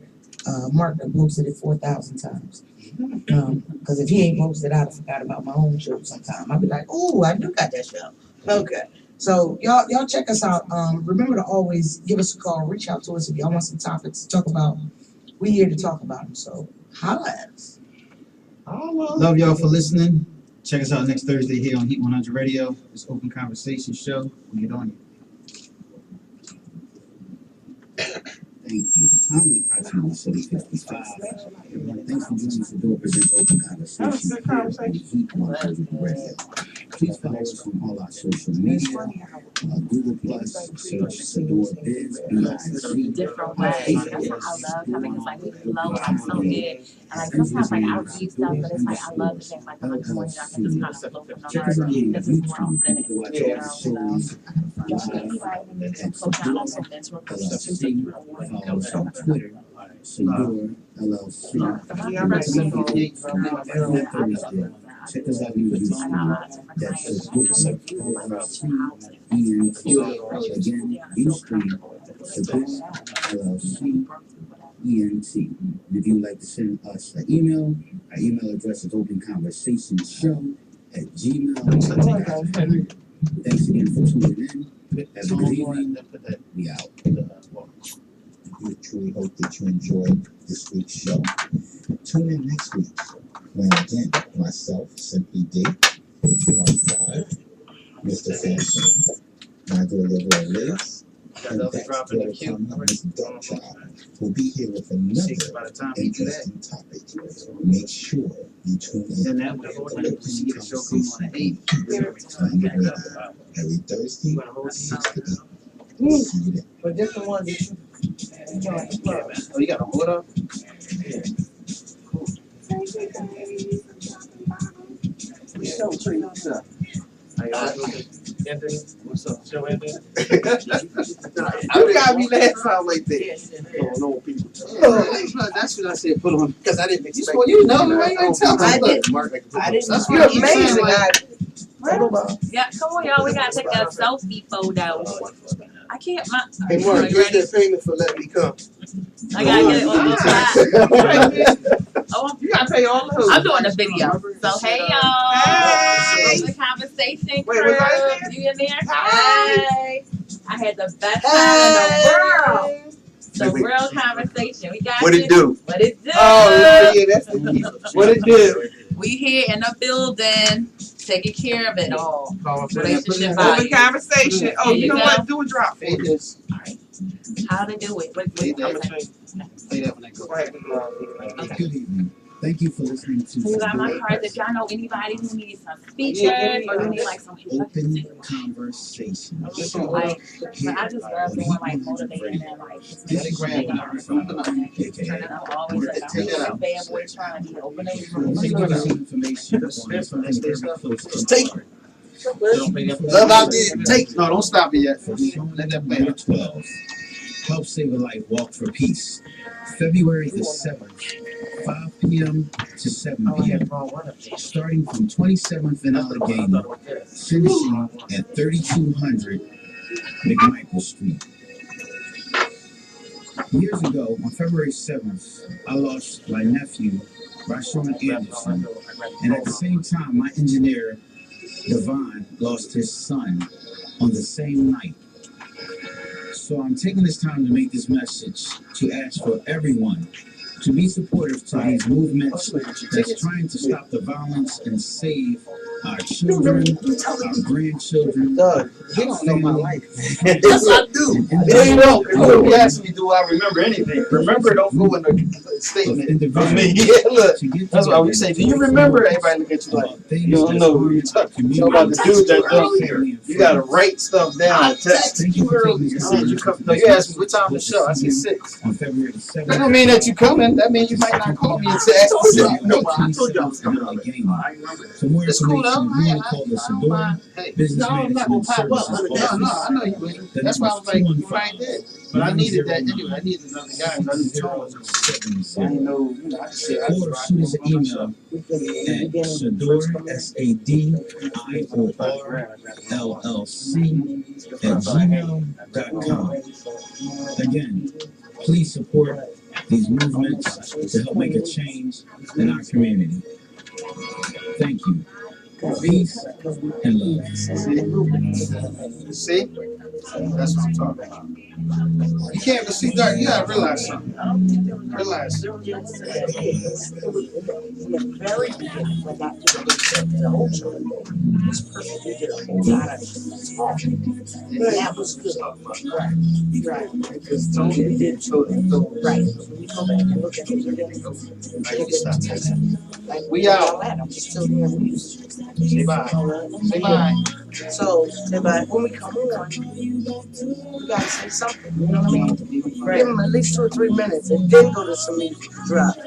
Mark that posted it 4,000 times. Because if he ain't posted, I'd have forgot about my own show sometime. I'd be like, ooh, I do got that show. Okay. So y'all check us out. Remember to always give us a call. Reach out to us if y'all want some topics to talk about. We're here to talk about them. So holla at us. Love y'all for listening. Check us out next Thursday here on Heat 100 Radio. It's Open Conversation Show. We get on you. Thank you. The time is approximately 7:55. Thanks for joining us for present Open Conversation here on Heat 100 Radio. Please follow us on all our social media. Google Plus, search Sadior Biz, B-I-Z. Different ways. That's what I love. Having it's like we flow like so good. And like sometimes like I read stuff, but it's like I love the things like the morning I can just kind of flow from the Check heart us out on because it's more YouTube. authentic. You can watch all our shows. Follow us on Twitter, Sadior LLC. Check us out on YouTube. That's ENT. Again, Ustream, Sadior LLC, ENT. And if you'd like to send us an email, our email address is openconversationshow@gmail.com. Thanks again for tuning in. As a good evening, we out. We truly hope that you enjoyed this week's show. Tune in next week when again, myself, Simply D, 1-5, Mr. Sampson, my deliverer Liz, and that's daughter Tom, Miss Darkchild, will be here with another interesting topic. Make sure you tune in to Open Conversation every Thursday, 6 to 8. See you then. But different ones that you join the club. Oh, you got a order? Show tree. What's up? What's up? Show Anthony? You got me last time like that. No people. That's what I said. Put on because I didn't expect. You know, you ain't tell I me. didn't. You're amazing. Yeah, come on, y'all. We gotta take a selfie photo. I can't. Hey, Mark, here's that payment for letting me come. I gotta get it on the spot. Oh, You gotta pay all the hoes. I'm doing a video. So hey y'all. Hey. The conversation Wait, crew. was I there? You in there? Hey. Hey. I had the best time in the world. The Wait. real conversation. We got What it do? What it do? Oh, yeah, that's the key. What it do? We here in the building, taking care of it all. Relationship Open value. conversation. Oh, There you you know go. what? Do a drop for Hey, me. this. How to do it? What Play okay. that when I go. Go ahead. Good evening. Thank you for listening to So you got my cards. If y'all know anybody who needs some speeches or you need like some Open Conversation. like, but I just love doing like motivating and like This is grab your aka I'm always like I'm a bad boy trying to be open information Take it. love out there. Take. No, don't stop it yet. For showing number 12. Help Save a Life Walk for Peace. February the 7th, 5 p.m. to 7 p.m. Starting from 27th in Allegheny, finishing at 3200 McMichael Street. Years ago, on February 7th, I lost my nephew, Rashawn Anderson, and at the same time, my engineer, Devon, lost his son on the same night. So I'm taking this time to make this message to ask for everyone to be supportive to these movements that's trying to stop the violence and save our children, our grandchildren, He don't know my life. Yes, I do. There you go. You asked me, do I remember anything? Remember, don't go in the statement. I mean, yeah, look. That's why we say, do you remember? Everybody look at you like, you don't know who you're talking about. The dude that don't care. You gotta write stuff down. Text you early. You said you come. No, you asked me what time the show. I said 6. on February the 7th. That don't mean that you coming. That means you might not call me and say, ask me. No, I told you I was coming. For more It's cool though. information, you can call the I don't mind. Sadior Hey, Business no, I'm not gonna Management pop up. Services No, Office. I know you wouldn't. That's why I was like, you might did. But I needed that anyway. I needed another guy. I knew Charles. I didn't know, I just said, I Or shoot us an email at Sadior, SADIORLLC@gmail.com. Again, please support these movements to help make a change in our community. Thank you. Peace and love. See? That's what I'm talking about. You can't but see dark. You gotta realize something. Realize. Very beginning, but not to the whole show. This person did a whole lot of talking. That was good. Right. Because Tony did too. Right. When you go back and look at it, like We out. I'm still here with you. Say bye. Say bye. So, but when we come on, we gotta say something. You know what I mean? Give them at least 2 or 3 minutes and then go to some music drop.